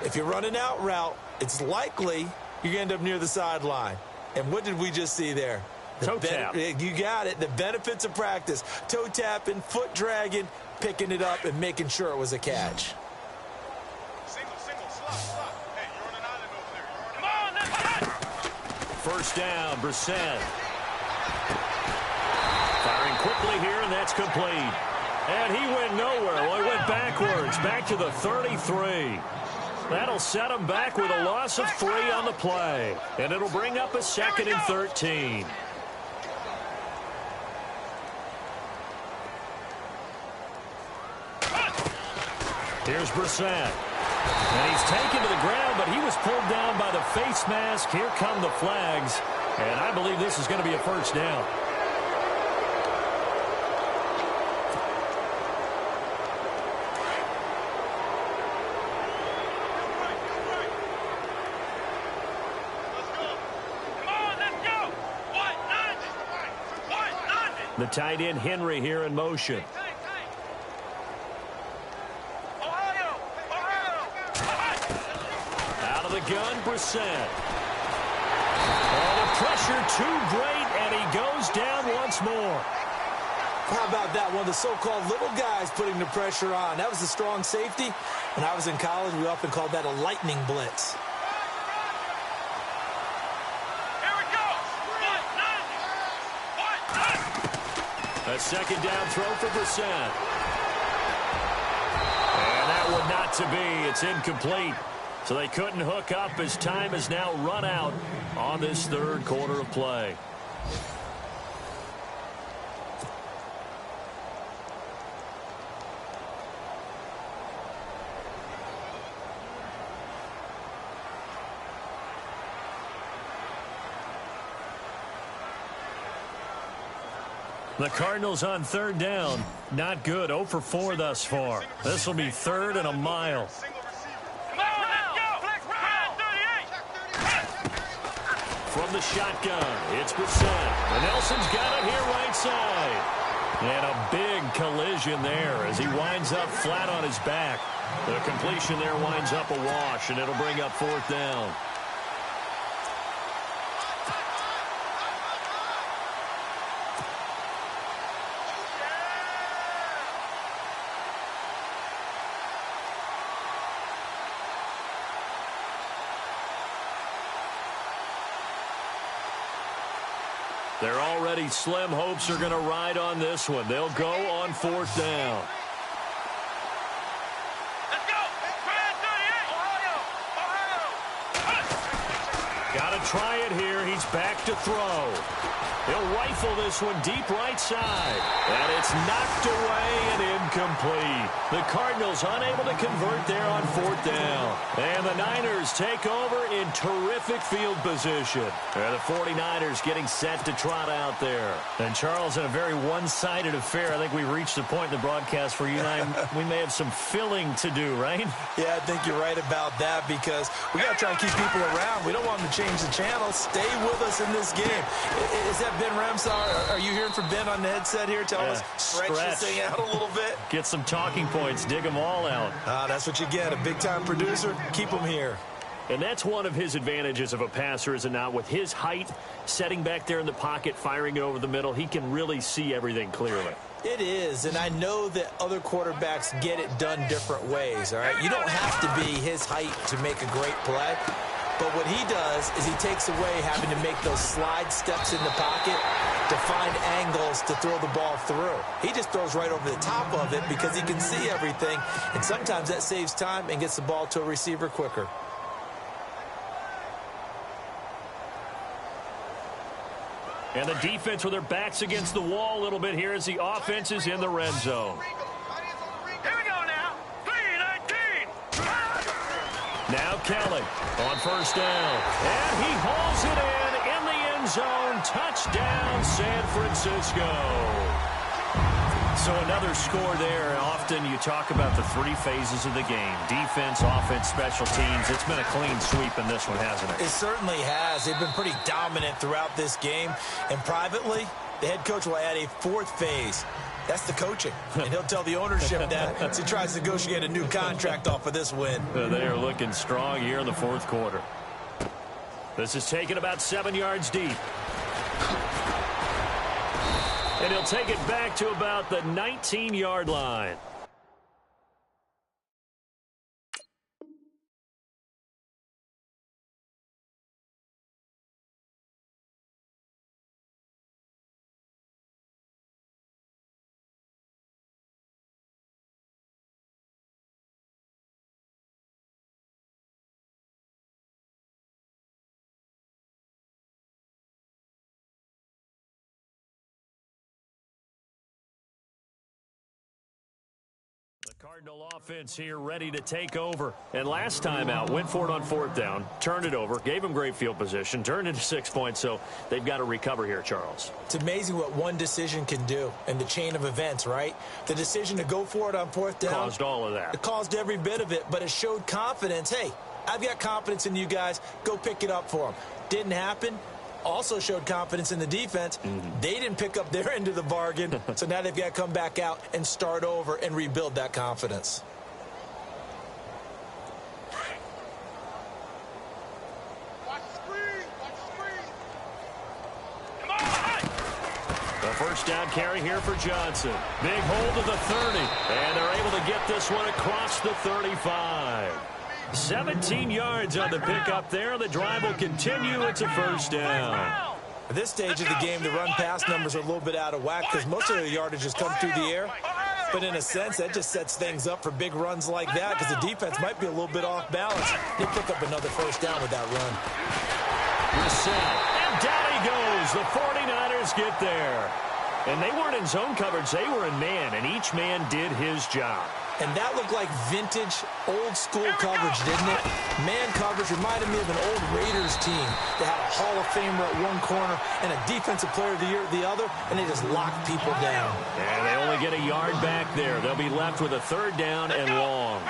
If you're running out route, it's likely you're going to end up near the sideline. And what did we just see there? Toe tap. You got it. The benefits of practice. Toe tapping, foot dragging, picking it up, and making sure it was a catch. Single, slot. Hey, you're on an island over there. Come on, let's go! 1st down, Brissett. Firing quickly here, and that's complete. And he went nowhere. Well, he went backwards, back to the 33. That'll set him back with a loss of 3 on the play. And it'll bring up a 2nd and 13. Here's Brissett. And he's taken to the ground, but he was pulled down by the face mask. Here come the flags. And I believe this is going to be a 1st down. The tight end Henry here in motion. Out of the gun, Brissett. Oh, the pressure too great, and he goes down once more. How about that? One of the so-called little guys putting the pressure on. That was a strong safety. When I was in college, we often called that a lightning blitz. A 2nd down throw for Brissett. And that would not to be. It's incomplete. So they couldn't hook up as time has now run out on this 3rd quarter of play. The Cardinals on third down. Not good. 0 for 4 thus far. This will be 3rd and a mile. From the shotgun, it's Brissett. And Nelson's got it here right side. And a big collision there as he winds up flat on his back. The completion there winds up a wash, and it'll bring up 4th down. They're already slim hopes are going to ride on this one. They'll go on 4th down. Let's go. Got to try it here. He's back to throw. He'll rifle this one deep right side. And it's knocked away and incomplete. The Cardinals unable to convert there on 4th down. And the Niners take over in terrific field position. And the 49ers getting set to trot out there. And Charles, in a very one-sided affair, I think we reached the point in the broadcast where you and I, we may have some filling to do, right? Yeah, I think you're right about that because we got to try and keep people around. We don't want them to change the channel. Stay with us in this game. Is that Ben Ramsar? Are you hearing from Ben on the headset here? Tell us, stretch this thing out a little bit. Get some talking points. Dig them all out. That's what you get. A big-time producer. Keep them here. And that's one of his advantages of a passer, is it not? With his height, setting back there in the pocket, firing it over the middle, he can really see everything clearly. It is, and I know that other quarterbacks get it done different ways, all right? You don't have to be his height to make a great play. But what he does is he takes away having to make those slide steps in the pocket to find angles to throw the ball through. He just throws right over the top of it because he can see everything, and sometimes that saves time and gets the ball to a receiver quicker. And the defense with their backs against the wall a little bit here as the offense is in the red zone. Here we go now. 3-19. Now Kelly on 1st down. And he hauls it in the end zone. Touchdown, San Francisco. So another score there. Often you talk about the 3 phases of the game. Defense, offense, special teams. It's been a clean sweep in this one, hasn't it? It certainly has. They've been pretty dominant throughout this game. And privately, the head coach will add a 4th phase. That's the coaching. And he'll tell the ownership that as he tries to negotiate a new contract off of this win. They are looking strong here in the 4th quarter. This is taken about 7 yards deep. And he'll take it back to about the 19-yard line. The Cardinal offense here ready to take over. And last time out, went for it on 4th down, turned it over, gave them great field position, turned into 6 points, so they've got to recover here, Charles. It's amazing what one decision can do in the chain of events, right? The decision to go for it on 4th down. Caused all of that. It caused every bit of it, but it showed confidence. Hey, I've got confidence in you guys. Go pick it up for them. Didn't happen. Also showed confidence in the defense. They didn't pick up their end of the bargain, so now they've got to come back out and start over and rebuild that confidence. Watch the screen. Watch the screen. Come on. The 1st down carry here for Johnson. Big hold of the 30, and they're able to get this one across the 35. 17 yards on the pickup there. The drive will continue. It's a 1st down. At this stage of the game, the run-pass numbers are a little bit out of whack because most of the yardage has come through the air. But in a sense, that just sets things up for big runs like that because the defense might be a little bit off balance. They pick up another 1st down with that run. Brissett, and down he goes. The 49ers get there. And they weren't in zone coverage. They were in man, and each man did his job. And that looked like vintage, old-school coverage, didn't it? Man coverage reminded me of an old Raiders team. They had a Hall of Famer at one corner and a Defensive Player of the Year at the other, and they just locked people down. And they only get a yard back there. They'll be left with a third down and long.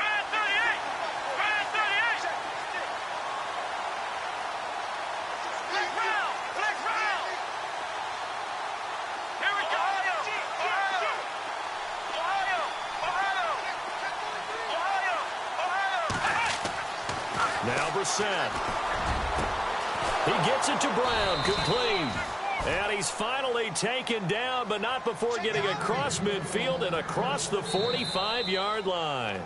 Now Brissett. He gets it to Brown, complete. And he's finally taken down, but not before getting across midfield and across the 45-yard line.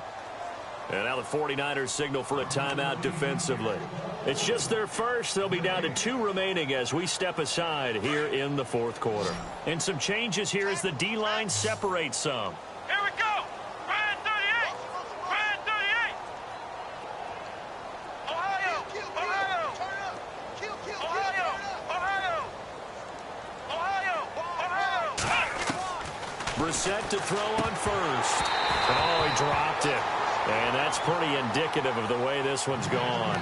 And now the 49ers signal for a timeout defensively. It's just their first. They'll be down to 2 remaining as we step aside here in the fourth quarter. And some changes here as the D-line separates some. Here we go. Brand 38. Brand 38. Ohio. Ohio. Ohio. Ohio. Ohio. Ohio. Brissett to throw on first. Oh, he dropped it. And that's pretty indicative of the way this one's gone.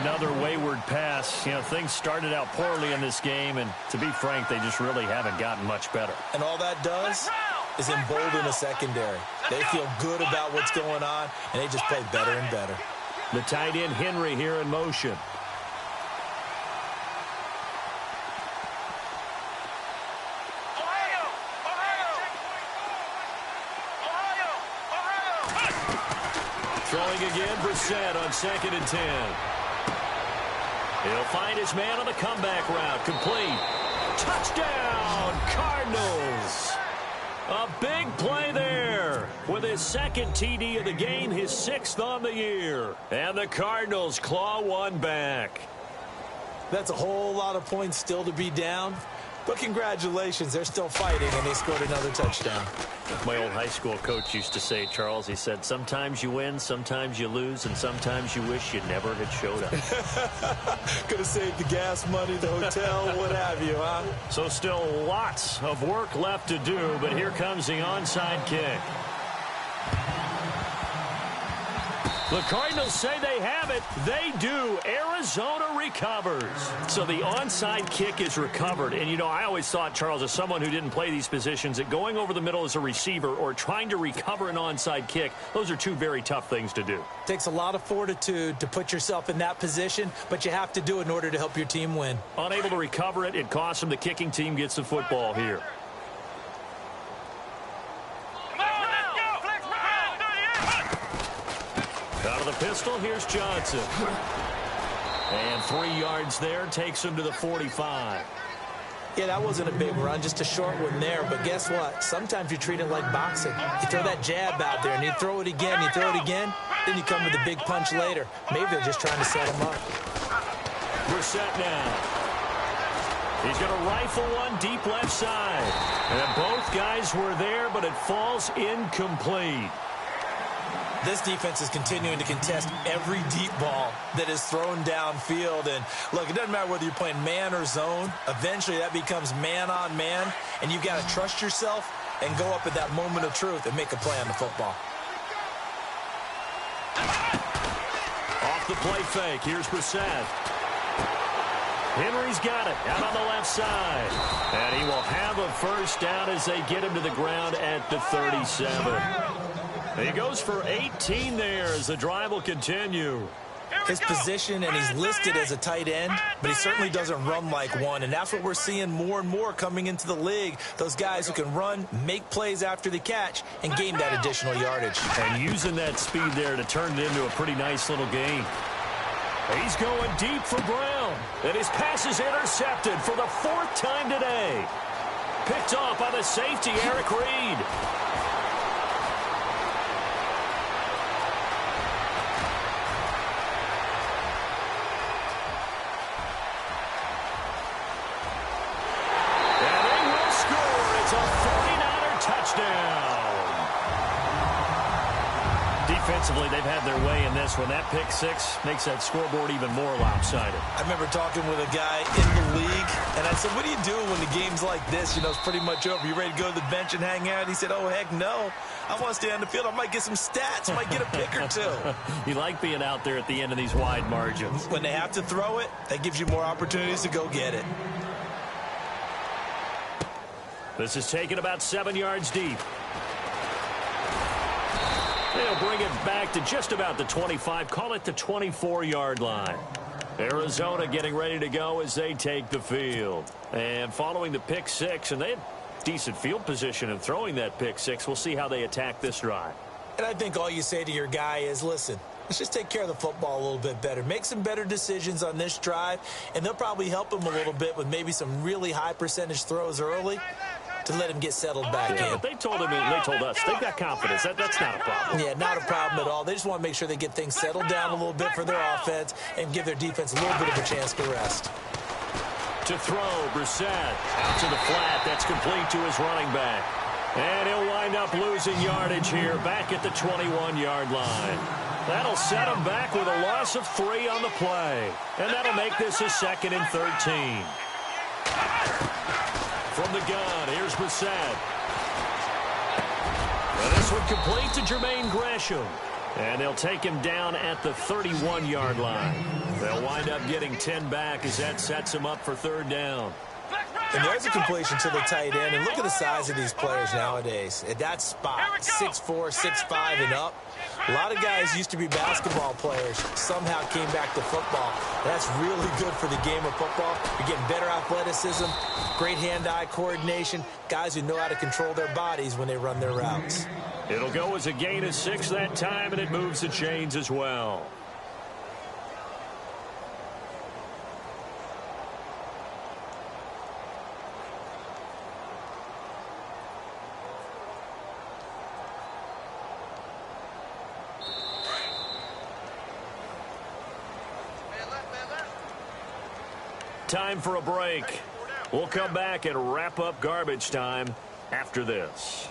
Another wayward pass. You know, things started out poorly in this game, and to be frank, they just really haven't gotten much better. And all that does is embolden the secondary. They feel good about what's going on, and they just play better and better. The tight end Henry here in motion. Throwing again, Brissett on 2nd and 10. He'll find his man on the comeback route. Complete. Touchdown, Cardinals. A big play there with his 2nd TD of the game, his 6th on the year. And the Cardinals claw one back. That's a whole lot of points still to be down. But congratulations, they're still fighting, and they scored another touchdown. My old high school coach used to say, Charles, he said, sometimes you win, sometimes you lose, and sometimes you wish you never had showed up. Could have saved the gas money, the hotel, what have you, huh? So still lots of work left to do, but here comes the onside kick. The Cardinals say they have it. They do. Arizona recovers. So the onside kick is recovered. And, you know, I always thought, Charles, as someone who didn't play these positions, that going over the middle as a receiver or trying to recover an onside kick, those are 2 very tough things to do. Takes a lot of fortitude to put yourself in that position, but you have to do it in order to help your team win. Unable to recover it, it costs them. The kicking team gets the football here. Out of the pistol, here's Johnson. And 3 yards there, takes him to the 45. Yeah, that wasn't a big run, just a short one there. But guess what? Sometimes you treat it like boxing. You throw that jab out there, and you throw it again, you throw it again, then you come with a big punch later. Maybe they're just trying to set him up. Brissett now. He's going to rifle one deep left side. And both guys were there, but it falls incomplete. This defense is continuing to contest every deep ball that is thrown downfield. And, look, it doesn't matter whether you're playing man or zone. Eventually, that becomes man-on-man, and you've got to trust yourself and go up at that moment of truth and make a play on the football. Off the play fake. Here's Brissett. Henry's got it out on the left side. And he will have a first down as they get him to the ground at the 37. He goes for 18 there as the drive will continue. His position, and he's listed as a tight end, but he certainly doesn't run like one, and that's what we're seeing more and more coming into the league. Those guys who can run, make plays after the catch, and gain that additional yardage. And using that speed there to turn it into a pretty nice little game. He's going deep for Brown, and his pass is intercepted for the 4th time today. Picked off by the safety, Eric Reed. Offensively, they've had their way in this one. That pick six makes that scoreboard even more lopsided. I remember talking with a guy in the league, and I said, what do you do when the game's like this? You know, it's pretty much over. You ready to go to the bench and hang out? He said, oh, heck no. I want to stay on the field. I might get some stats. I might get a pick or two. You like being out there at the end of these wide margins. When they have to throw it, that gives you more opportunities to go get it. This is taken about 7 yards deep. They'll bring it back to just about the 25. Call it the 24-yard line. Arizona getting ready to go as they take the field. And following the pick six, and they had decent field position in throwing that pick six. We'll see how they attack this drive. And I think all you say to your guy is, listen, let's just take care of the football a little bit better. Make some better decisions on this drive, and they'll probably help him a little bit with maybe some really high percentage throws early to let him get settled back in. But they told him, they told us, they've got confidence. That's not a problem. Yeah, not a problem at all. They just want to make sure they get things settled down a little bit for their offense and give their defense a little bit of a chance to rest. To throw, Brissett out to the flat. That's complete to his running back. And he'll wind up losing yardage here back at the 21-yard line. That'll set him back with a loss of 3 on the play. And that'll make this a 2nd and 13. From the gun, here's Brissett. And this one complete to Jermaine Gresham. And they'll take him down at the 31-yard line. They'll wind up getting 10 back as that sets him up for 3rd down. And there's a completion to the tight end. And look at the size of these players nowadays. At that spot, 6'4", 6'5", and up. A lot of guys used to be basketball players, somehow came back to football. That's really good for the game of football. You're getting better athleticism, great hand-eye coordination, guys who know how to control their bodies when they run their routes. It'll go as a gain of 6 that time, and it moves the chains as well. Time for a break. We'll come back and wrap up garbage time after this.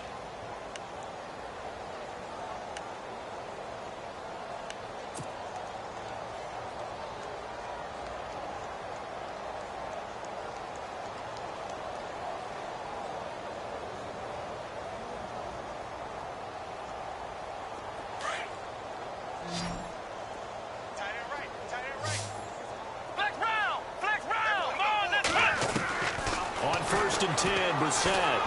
Brissett.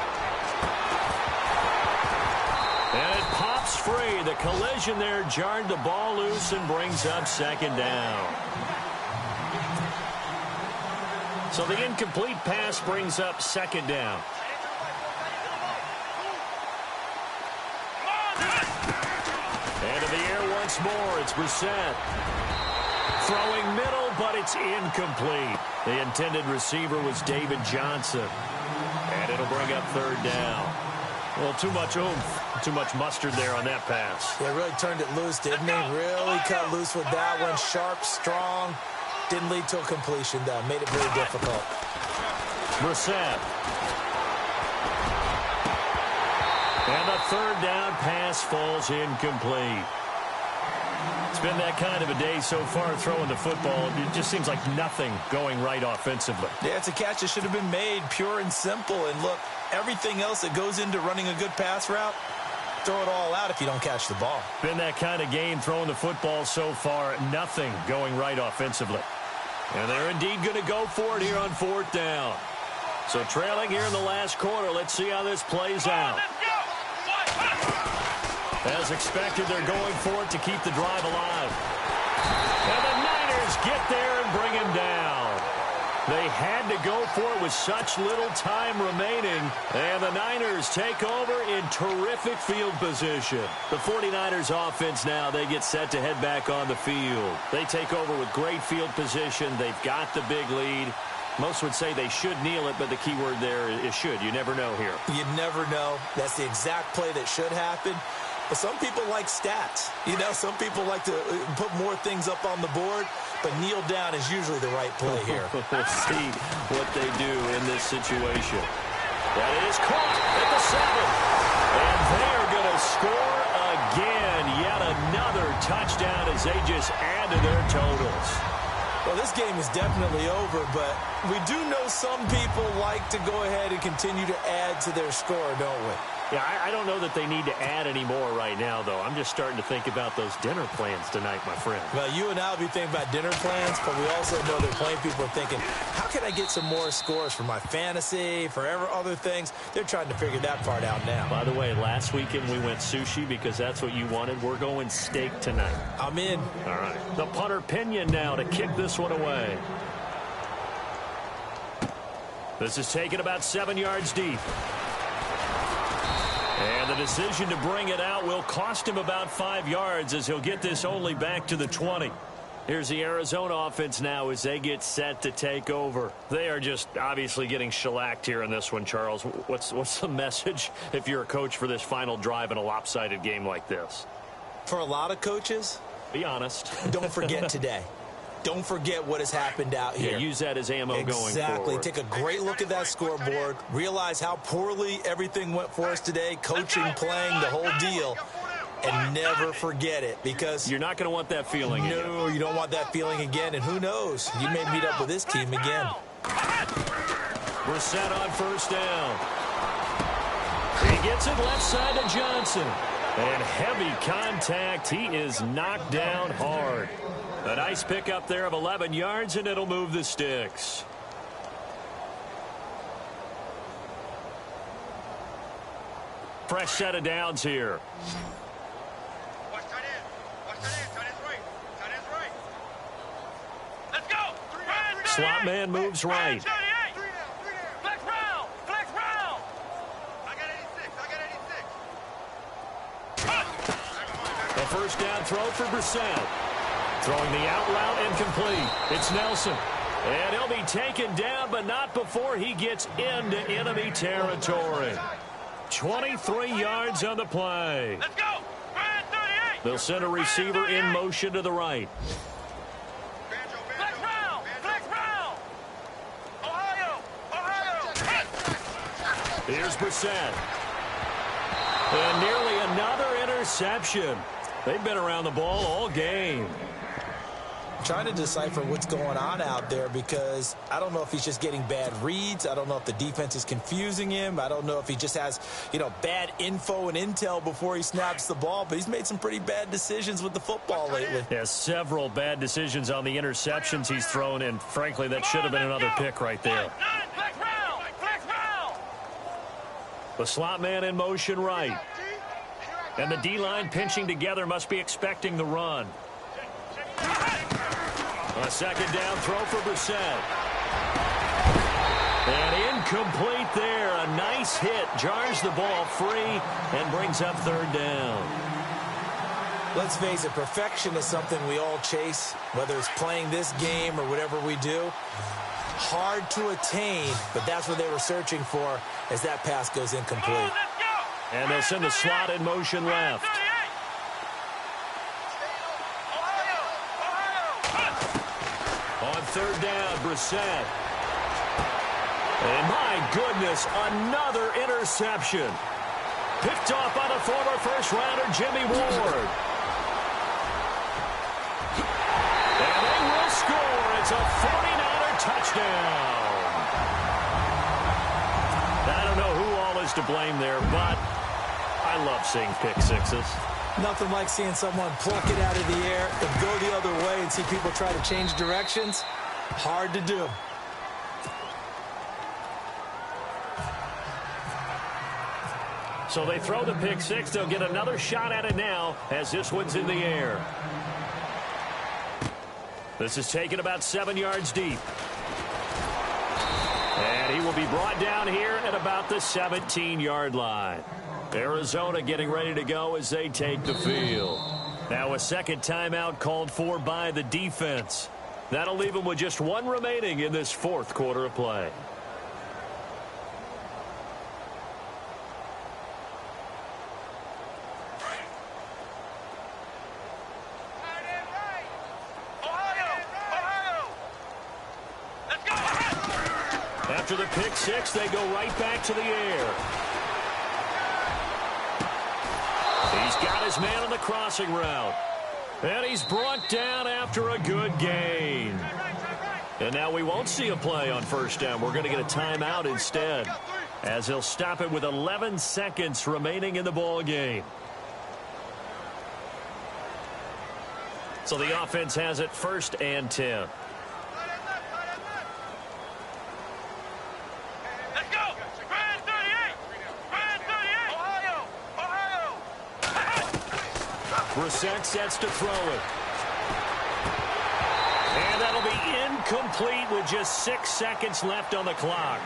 And it pops free. The collision there jarred the ball loose and brings up 2nd down. So the incomplete pass brings up 2nd down. And in the air once more, it's Brissett. Throwing middle, but it's incomplete. The intended receiver was David Johnson. And it'll bring up 3rd down. Well, too much oomph, too much mustard there on that pass. Yeah, really turned it loose, didn't he? Really cut loose with that one. Sharp, strong. Didn't lead to a completion, though. Made it very difficult. Brissett. And the 3rd down pass falls incomplete. It's been that kind of a day so far throwing the football. It just seems like nothing going right offensively. Yeah, it's a catch that should have been made, pure and simple. And look, everything else that goes into running a good pass route, throw it all out if you don't catch the ball. Been that kind of game throwing the football so far. Nothing going right offensively. And they're indeed going to go for it here on 4th down. So trailing here in the last quarter. Let's see how this plays out. As expected, they're going for it to keep the drive alive. And the Niners get there and bring him down. They had to go for it with such little time remaining. And the Niners take over in terrific field position. The 49ers offense now, they get set to head back on the field. They take over with great field position. They've got the big lead. Most would say they should kneel it, but the key word there is should. You never know here. You never know. That's the exact play that should happen. But some people like stats. You know, some people like to put more things up on the board, but kneel down is usually the right play here. We'll see what they do in this situation. That is caught at the 7. And they're going to score again. Yet another touchdown as they just add to their totals. Well, this game is definitely over, but we do know some people like to go ahead and continue to add to their score, don't we? Yeah, I don't know that they need to add any more right now, though. I'm just starting to think about those dinner plans tonight, my friend. Well, you and I will be thinking about dinner plans, but we also know that plenty of people are thinking, how can I get some more scores for my fantasy, for other things? They're trying to figure that part out now. By the way, last weekend we went sushi because that's what you wanted. We're going steak tonight. I'm in. All right. The punter Pinion now to kick this one away. This is taken about 7 yards deep. And the decision to bring it out will cost him about 5 yards as he'll get this only back to the 20. Here's the Arizona offense now as they get set to take over. They are just obviously getting shellacked here in this one, Charles. What's the message if you're a coach for this final drive in a lopsided game like this? For a lot of coaches, be honest. Don't forget today. Don't forget what has happened out here. Yeah, use that as ammo going forward. Exactly. Take a great look at that scoreboard. Realize how poorly everything went for us today. Coaching, playing, the whole deal. And never forget it because you're not going to want that feeling again. No, you don't want that feeling again. And who knows? You may meet up with this team again. We're set on first down. He gets it left side to Johnson. And heavy contact. He is knocked down hard. A nice pickup there of 11 yards, and it'll move the sticks. Fresh set of downs here. Watch tight end. Watch tight end. Tight end's right. Tight end's right. Let's go. Slot man moves right. Flex round. Flex round. I got 86. I got 86. A first down throw for Brissett. Throwing the out route incomplete. It's Nelson. And he'll be taken down, but not before he gets into enemy territory. 23 yards on the play. Let's go. 38. They'll send a receiver in motion to the right. Flex round. Flex round. Ohio. Here's Brissett. And nearly another interception. They've been around the ball all game. Trying to decipher what's going on out there because I don't know if he's just getting bad reads. I don't know if the defense is confusing him. I don't know if he just has, bad info and intel before he snaps the ball. But he's made some pretty bad decisions with the football lately. Yeah, several bad decisions on the interceptions he's thrown, and frankly, that should have been another pick right there. The slot man in motion right. And the D-line pinching together must be expecting the run. A second down throw for Brissett. And incomplete there. A nice hit. Jars the ball free and brings up third down. Let's face it, perfection is something we all chase, whether it's playing this game or whatever we do. Hard to attain, but that's what they were searching for as that pass goes incomplete. And they'll send the slot in motion left. On third down, Brissett. And my goodness, another interception. Picked off by the former first-rounder Jimmy Ward. And they will score. It's a 49er touchdown. I don't know who all is to blame there, but I love seeing pick sixes. Nothing like seeing someone pluck it out of the air and go the other way and see people try to change directions. Hard to do. So they throw the pick six. They'll get another shot at it now as this one's in the air. This is taken about 7 yards deep. And he will be brought down here at about the 17-yard line. Arizona getting ready to go as they take the field. Now a second timeout called for by the defense. That'll leave them with just one remaining in this fourth quarter of play. After the pick six, they go right back to the air. He's got his man on the crossing route. And he's brought down after a good gain. And now we won't see a play on first down. We're going to get a timeout instead, as he'll stop it with 11 seconds remaining in the ball game. So the offense has it 1st and 10. Let's go. Brand 38. Brand 38. Ohio. Brissett sets to throw it. And that'll be incomplete with just 6 seconds left on the clock.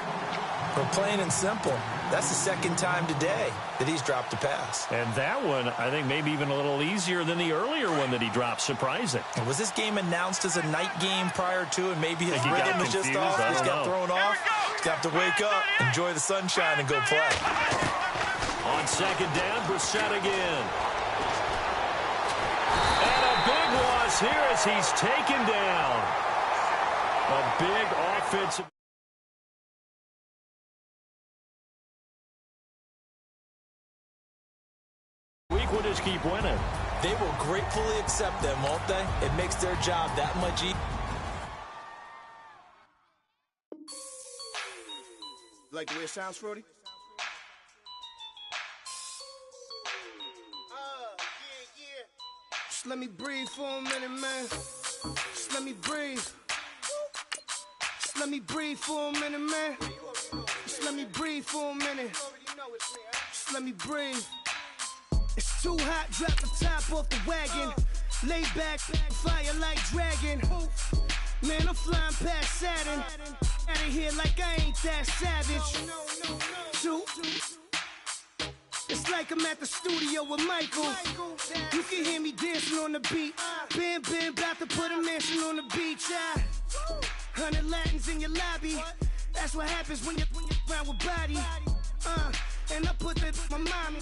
Well, plain and simple, that's the second time today that he's dropped a pass. And that one, I think, maybe even a little easier than the earlier one that he dropped. Surprising. Was this game announced as a night game prior to, and maybe his rhythm is just off? He Just got thrown off. He's got to wake up, enjoy the sunshine, and go play. On second down, Brissett again. And a big loss here as he's taken down. A big offensive. We'll just keep winning. They will gratefully accept them, won't they? It makes their job that much easier. Like the way it sounds, Frody? Yeah. Just let me breathe for a minute, man. Just let me breathe. Just let me breathe for a minute, man. Just let me breathe for a minute. Just let me breathe. It's too hot, drop the top off the wagon. Lay back, fire like dragon. Man, I'm flying past Saturn. Out of here like I ain't that savage. Two. It's like I'm at the studio with Michael. You can hear me dancing on the beat. Bam, about to put a mansion on the beach. 100 Latins in your lobby. That's what happens when you're around with body. And I put that my mommy.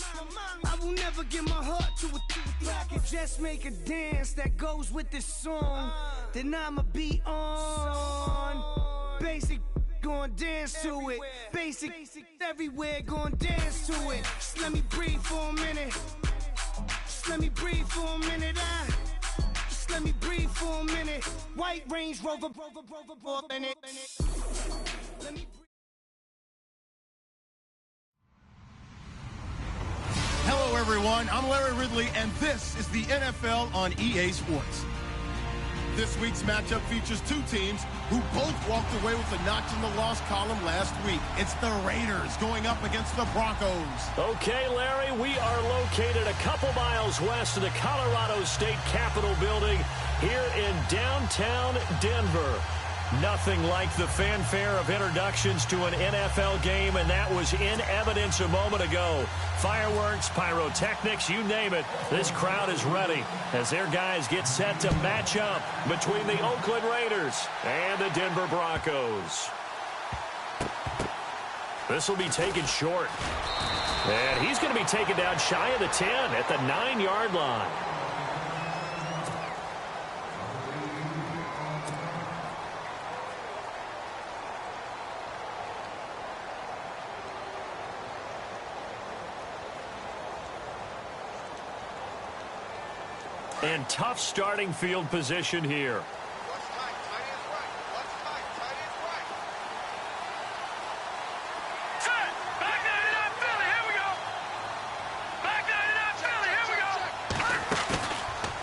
I will never give my heart to it. I can just make a dance that goes with this song. Then I'ma be on. Basic, gon' dance to it. Basic, everywhere, gon' dance to it. Just let me breathe for a minute. Just let me breathe for a minute. Just let me breathe for a minute. White Range Rover, in it. Let me. Hello, everyone. I'm Larry Ridley, and this is the NFL on EA Sports. This week's matchup features two teams who both walked away with a notch in the loss column last week. It's the Raiders going up against the Broncos. Okay, Larry, we are located a couple miles west of the Colorado State Capitol building here in downtown Denver. Nothing like the fanfare of introductions to an NFL game, and that was in evidence a moment ago. Fireworks, pyrotechnics, you name it. This crowd is ready as their guys get set to match up between the Oakland Raiders and the Denver Broncos. This will be taken short. And he's going to be taken down shy of the 10 at the 9-yard line. And tough starting field position here.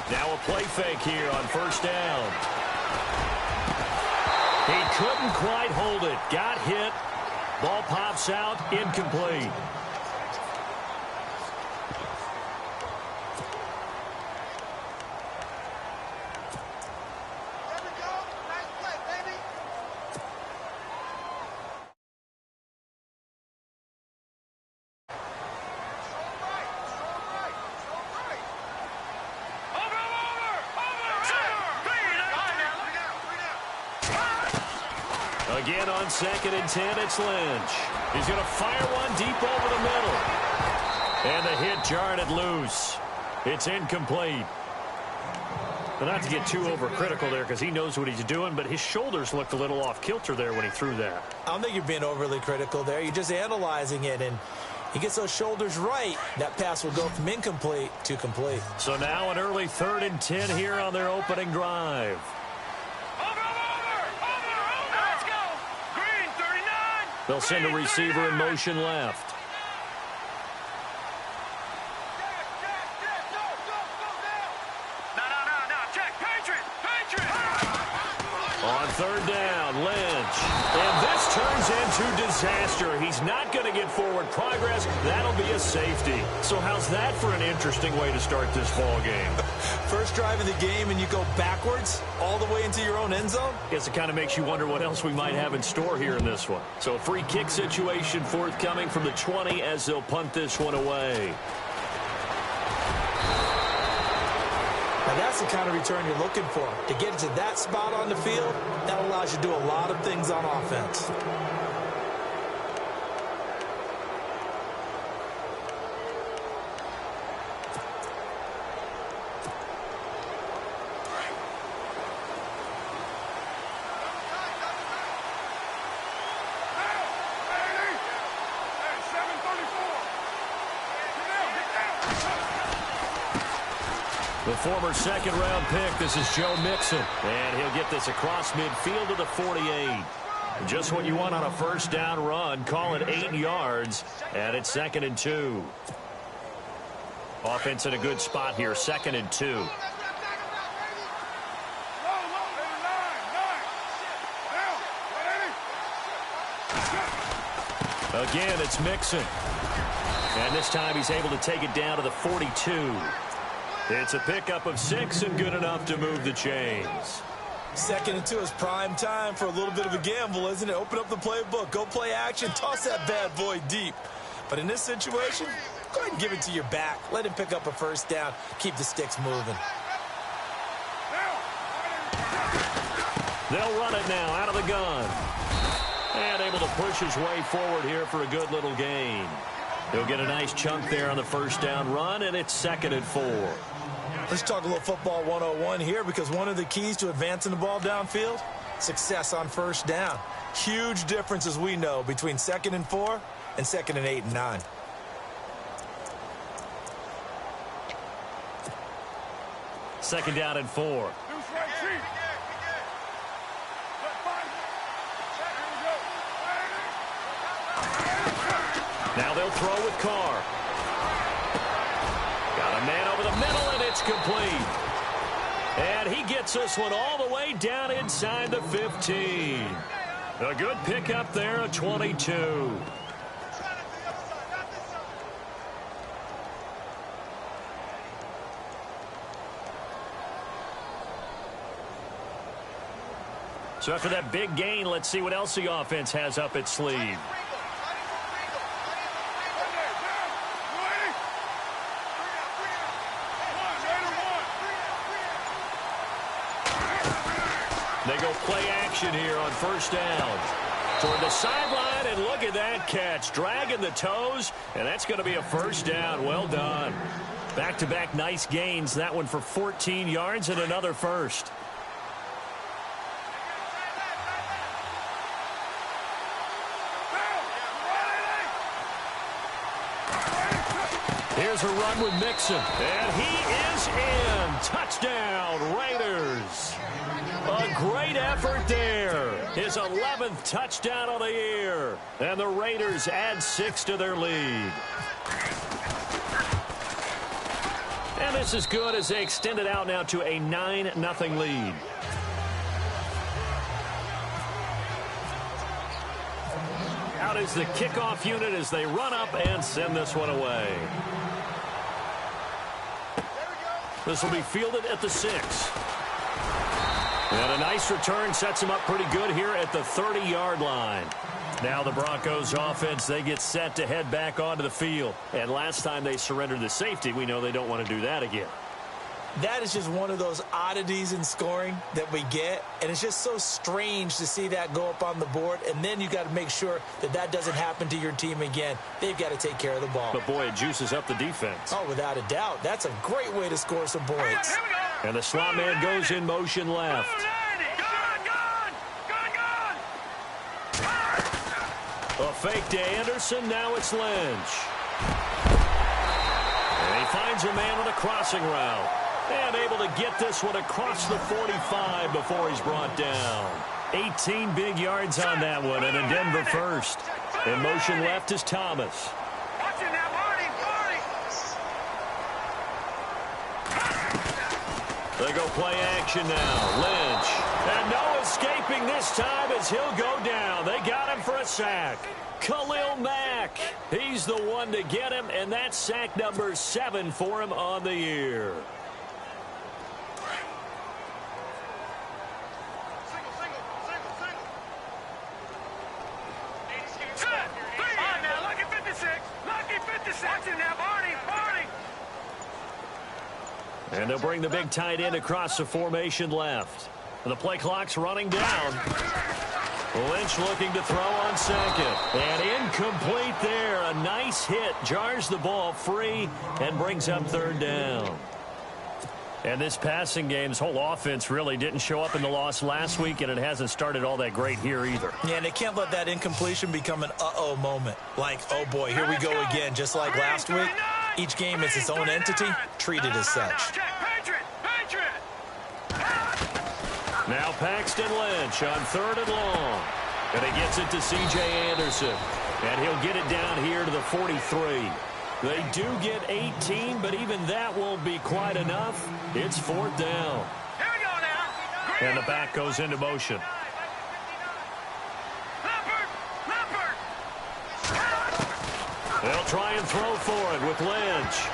Now a play fake here on first down. He couldn't quite hold it. Got hit. Ball pops out. Incomplete. Again on 2nd and 10, it's Lynch. He's going to fire one deep over the middle. And the hit jarred it loose. It's incomplete. But not to get too overcritical there because he knows what he's doing, but his shoulders looked a little off kilter there when he threw that. I don't think you're being overly critical there. You're just analyzing it, and He gets those shoulders right, that pass will go from incomplete to complete. So now an early 3rd and 10 here on their opening drive. Let's go. Green, 39. They'll send a receiver in motion left. No. Check. Patriot. On 3rd down, Lynch. And this turns into disaster. He's not going to get forward progress. That'll be a safety. So how's that for an interesting way to start this ball game? First drive of the game and you go backwards all the way into your own end zone? Guess it kind of makes you wonder what else we might have in store here in this one. So a free kick situation forthcoming from the 20 as they'll punt this one away. Now that's the kind of return you're looking for. To get it to that spot on the field, that allows you to do a lot of things on offense. The former second-round pick, this is Joe Mixon. And he'll get this across midfield to the 48. Just what you want on a first down run. Call it 8 yards, and it's 2nd and 2. Offense in a good spot here, 2nd and 2. Again, it's Mixon. And this time he's able to take it down to the 42. It's a pickup of 6 and good enough to move the chains. 2nd and 2 is prime time for a little bit of a gamble, isn't it? Open up the playbook, go play action, toss that bad boy deep. But in this situation, go ahead and give it to your back. Let him pick up a first down. Keep the sticks moving. They'll run it now out of the gun. And able to push his way forward here for a good little gain. He'll get a nice chunk there on the first down run, and it's 2nd and 4. Let's talk a little football 101 here, because one of the keys to advancing the ball downfield, success on first down. Huge difference, as we know, between 2nd and 4 and 2nd and 8 and 9. Second down and 4. Now they'll throw with Carr. Got a man over the middle, and it's complete. And he gets this one all the way down inside the 15. A good pickup there, a 22. So after that big gain, let's see what else the offense has up its sleeve. They go play action here on first down. Toward the sideline, and look at that catch. Dragging the toes, and that's going to be a first down. Well done. Back-to-back nice gains. That one for 14 yards and another first. Here's a run with Mixon, and he is in. Touchdown, Raiders. A great effort there. His 11th touchdown of the year. And the Raiders add 6 to their lead. And this is good as they extend it out now to a 9-0 lead. Out is the kickoff unit as they run up and send this one away. This will be fielded at the 6. And a nice return sets him up pretty good here at the 30-yard line. Now the Broncos offense, they get set to head back onto the field. And last time they surrendered the safety, we know they don't want to do that again. That is just one of those oddities in scoring that we get. And it's just so strange to see that go up on the board. And then you got to make sure that that doesn't happen to your team again. They've got to take care of the ball. But, boy, it juices up the defense. Oh, without a doubt. That's a great way to score some points. And the slot man goes in motion left. A fake to Anderson. Now it's Lynch. finds a man with a crossing route. And able to get this one across the 45 before he's brought down. 18 big yards on that one, and a Denver first. In motion left is Thomas. Watch it now, Marty. They go play action now. Lynch. And no escaping this time as he'll go down. They got him for a sack. Khalil Mack. He's the one to get him, and that's sack number 7 for him on the year. And they'll bring the big tight end across the formation left. And the play clock's running down. Lynch looking to throw on second. And incomplete there. A nice hit. Jars the ball free and brings up third down. And this passing game's whole offense really didn't show up in the loss last week, and it hasn't started all that great here either. Yeah, and they can't let that incompletion become an uh-oh moment. Like, oh boy, here we go again, just like last week. Each game is its own entity, treated as such. Now Paxton Lynch on 3rd and long. And he gets it to C.J. Anderson. And he'll get it down here to the 43. They do get 18, but even that won't be quite enough. It's 4th down. Here we go now. And the back goes into motion. They'll try and throw for it with Lynch.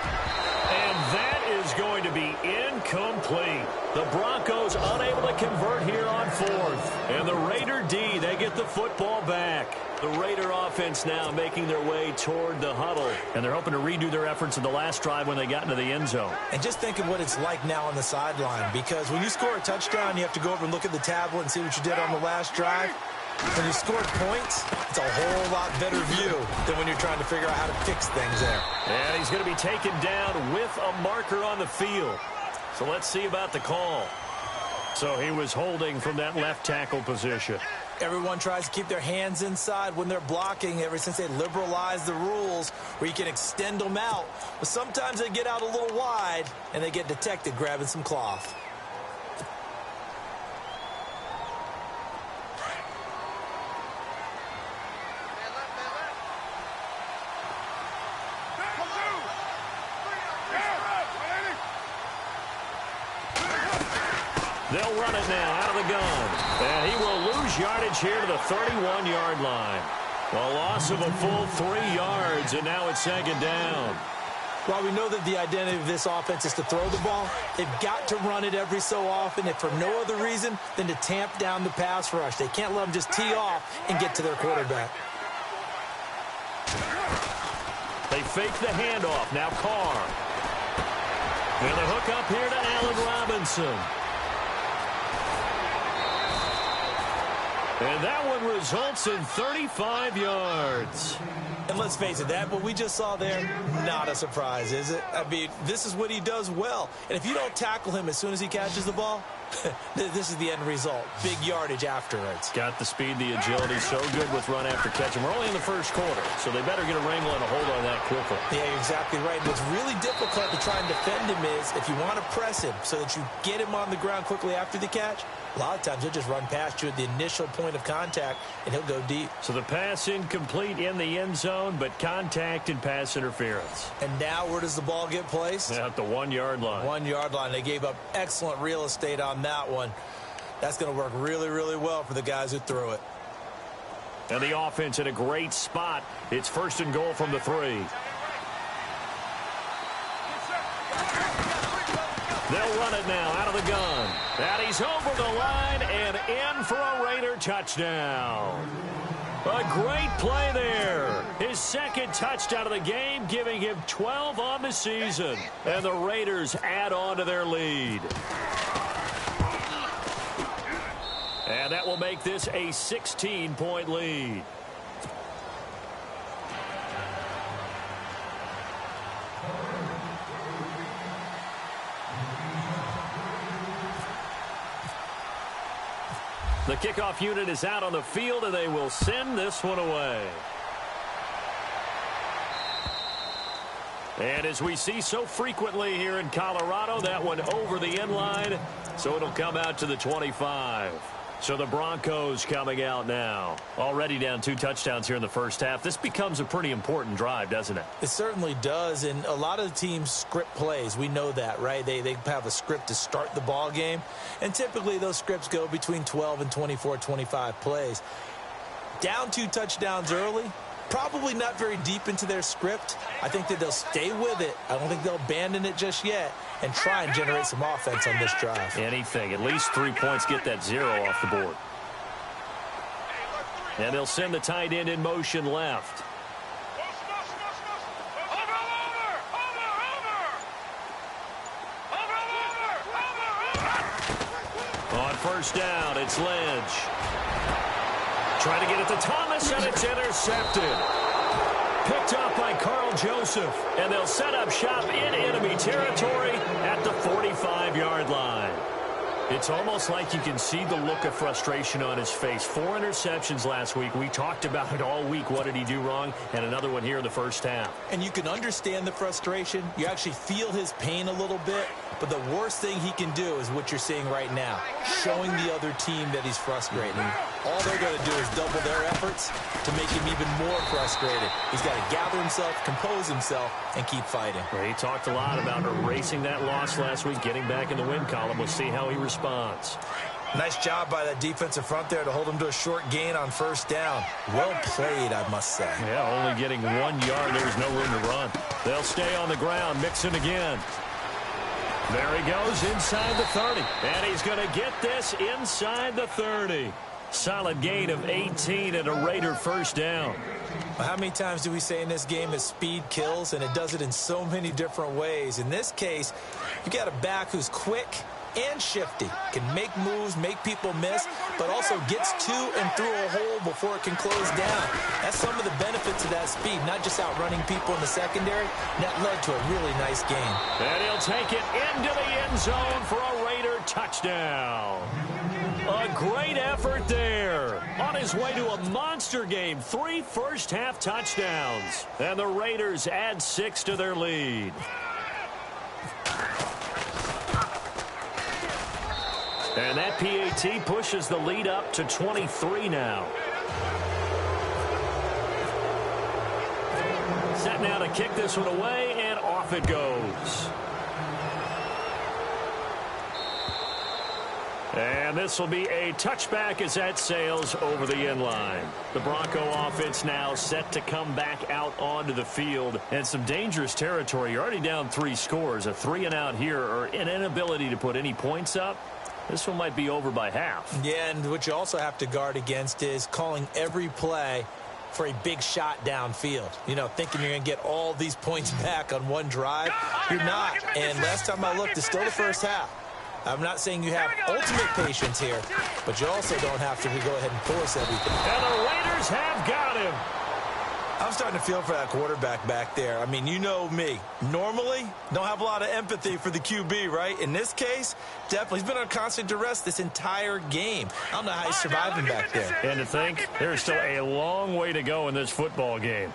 And that is going to be incomplete. The Broncos unable to convert here on 4th. And the Raider D, they get the football back. The Raider offense now making their way toward the huddle. And they're hoping to redo their efforts in the last drive when they got into the end zone. And just think of what it's like now on the sideline. Because when you score a touchdown, you have to go over and look at the tablet and see what you did on the last drive. When you score points, it's a whole lot better view than when you're trying to figure out how to fix things there. And he's going to be taken down with a marker on the field. So let's see about the call. So he was holding from that left tackle position. Everyone tries to keep their hands inside when they're blocking ever since they liberalized the rules where you can extend them out. But sometimes they get out a little wide and they get detected grabbing some cloth. They'll run it now out of the gun. And he will lose yardage here to the 31-yard line. A loss of a full 3 yards, and now it's 2nd down. While we know that the identity of this offense is to throw the ball, they've got to run it every so often, if for no other reason than to tamp down the pass rush. They can't let them just tee off and get to their quarterback. They fake the handoff. Now Carr. And the hook up here to Allen Robinson. And that one results in 35 yards. And let's face it, that what we just saw there, not a surprise, is it? I mean, this is what he does well. And if you don't tackle him as soon as he catches the ball, this is the end result. Big yardage afterwards. Got the speed, the agility, so good with run after catch. And we're only in the first quarter, so they better get a wrangle and a hold on that quickly. Yeah, you're exactly right. What's really difficult to try and defend him is if you want to press him so that you get him on the ground quickly after the catch, a lot of times he'll just run past you at the initial point of contact, and he'll go deep. So the pass incomplete in the end zone, but contact and pass interference. And now where does the ball get placed? At the 1-yard line. 1-yard line. They gave up excellent real estate on that one. That's going to work really, really well for the guys who threw it. And the offense in a great spot. It's 1st and goal from the 3. They'll run it now out of the gun. And he's over the line and in for a Raider touchdown. A great play there. His 2nd touchdown of the game, giving him 12 on the season. And the Raiders add on to their lead. And that will make this a 16-point lead. The kickoff unit is out on the field, and they will send this one away. And as we see so frequently here in Colorado, that one over the end line, so it'll come out to the 25. So the Broncos coming out now. Already down 2 touchdowns here in the first half. This becomes a pretty important drive, doesn't it? It certainly does, and a lot of the teams script plays. We know that, right? They have a script to start the ball game, and typically those scripts go between 12 and 24, 25 plays. Down 2 touchdowns early, probably not very deep into their script. I think that they'll stay with it. I don't think they'll abandon it just yet and try and generate some offense on this drive. Anything. At least 3 points, get that 0 off the board. And they'll send the tight end in motion left. On first down, it's Lynch. Trying to get it to Thomas, and it's intercepted. Picked up by Carl Joseph, and they'll set up shop in enemy territory at the 45-yard line. It's almost like you can see the look of frustration on his face. 4 interceptions last week. We talked about it all week. What did he do wrong? And another one here in the first half. And you can understand the frustration. You actually feel his pain a little bit. But the worst thing he can do is what you're seeing right now, showing the other team that he's frustrated. All they're going to do is double their efforts to make him even more frustrated. He's got to gather himself, compose himself, and keep fighting. Well, he talked a lot about erasing that loss last week, getting back in the win column. We'll see how he responds. Nice job by that defensive front there to hold him to a short gain on first down. Well played, I must say. Yeah, only getting 1 yard. There was no room to run. They'll stay on the ground, mixing again. There he goes inside the 30. And he's going to get this inside the 30. Solid gain of 18 and a Raider first down. How many times do we say in this game that speed kills? And it does it in so many different ways. In this case, you got a back who's quick and shifty, can make moves, make people miss, but also gets to and through a hole before it can close down. That's some of the benefits of that speed, not just outrunning people in the secondary. And that led to a really nice game. And he'll take it into the end zone for a Raider touchdown. A great effort there. On his way to a monster game, 3 first-half touchdowns. And the Raiders add 6 to their lead. And that PAT pushes the lead up to 23 now. Set now to kick this one away, and off it goes. And this will be a touchback as that sails over the end line. The Bronco offense now set to come back out onto the field. And some dangerous territory. You're already down 3 scores. A 3-and-out here, or an inability to put any points up. This one might be over by half. Yeah, and what you also have to guard against is calling every play for a big shot downfield. You know, thinking you're going to get all these points back on one drive. You're not. And last time I looked, it's still the first half. I'm not saying you have ultimate patience here, but you also don't have to go ahead and force everything. And the Raiders have got him. I'm starting to feel for that quarterback back there. I mean, you know me. Normally, don't have a lot of empathy for the QB, right? In this case, definitely. He's been on constant duress this entire game. I don't know how he's surviving back there. And to think, there's still a long way to go in this football game.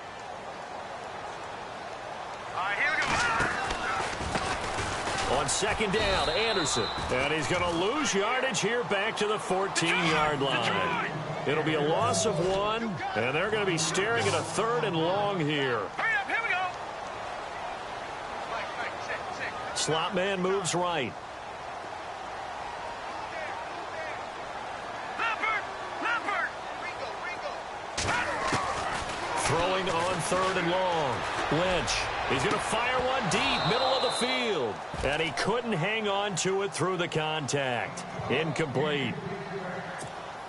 On second down, Anderson. And he's going to lose yardage here back to the 14-yard line. It'll be a loss of 1, and they're going to be staring at a 3rd and long here. Hurry up, here we go. Slot man moves right. Leopard. Throwing on 3rd and long. Lynch. He's going to fire one deep, middle of the field. And he couldn't hang on to it through the contact. Incomplete.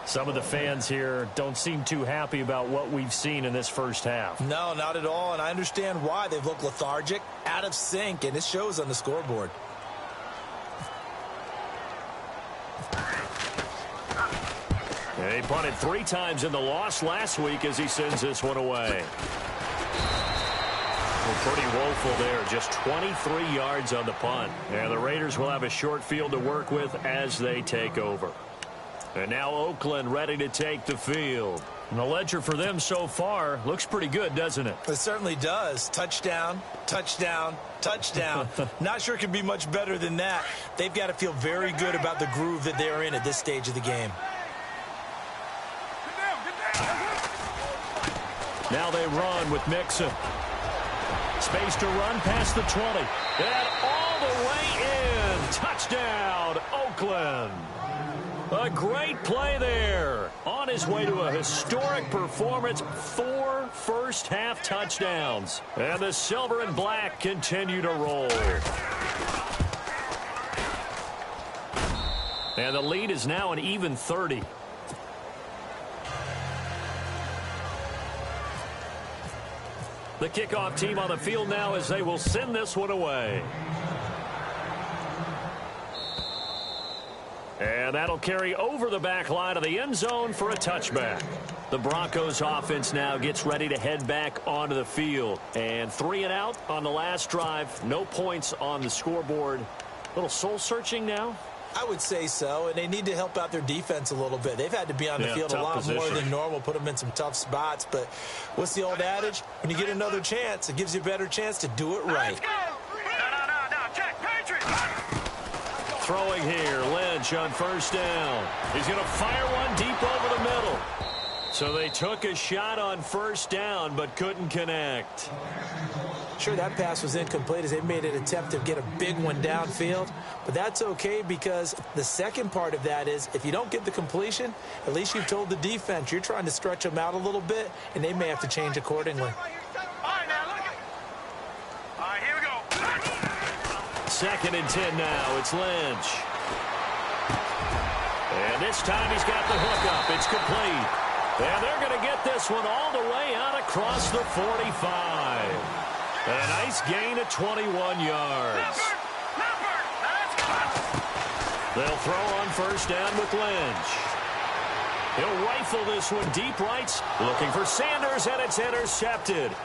Some of the fans here don't seem too happy about what we've seen in this first half. No, not at all, and I understand why. They've looked lethargic, out of sync, and it shows on the scoreboard. And he punted 3 times in the loss last week as he sends this one away. Well, pretty woeful there. Just 23 yards on the punt. And the Raiders will have a short field to work with as they take over. And now Oakland ready to take the field. And the ledger for them so far looks pretty good, doesn't it? It certainly does. Touchdown, touchdown, touchdown. Not sure it could be much better than that. They've got to feel very good about the groove that they're in at this stage of the game. Now they run with Mixon. Space to run past the 20. And all the way in. Touchdown, Oakland. A great play there. On his way to a historic performance, 4 first-half touchdowns. And the silver and black continue to roll. And the lead is now an even 30. The kickoff team on the field now as they will send this one away. And that'll carry over the back line of the end zone for a touchback. The Broncos offense now gets ready to head back onto the field. And 3 and out on the last drive. No points on the scoreboard. A little soul-searching now? I would say so, and they need to help out their defense a little bit. They've had to be on the field a lot more than normal, put them in some tough spots. But what's the old adage? When you get another chance, it gives you a better chance to do it right. Let's go. No, check, Patriots. Throwing here, Lynch on first down. He's going to fire one deep over the middle. So they took a shot on first down, but couldn't connect. Sure, that pass was incomplete as they made an attempt to get a big one downfield. But that's okay because the second part of that is if you don't get the completion, at least you've told the defense you're trying to stretch them out a little bit, and they may have to change accordingly. All right, now, look it. All right, here we go. 2nd and 10 now. It's Lynch. And this time he's got the hook up. It's complete. And they're going to get this one all the way out across the 45. A nice gain of 21 yards. They'll throw on first down with Lynch. He'll rifle this one deep right. Looking for Sanders, and it's intercepted.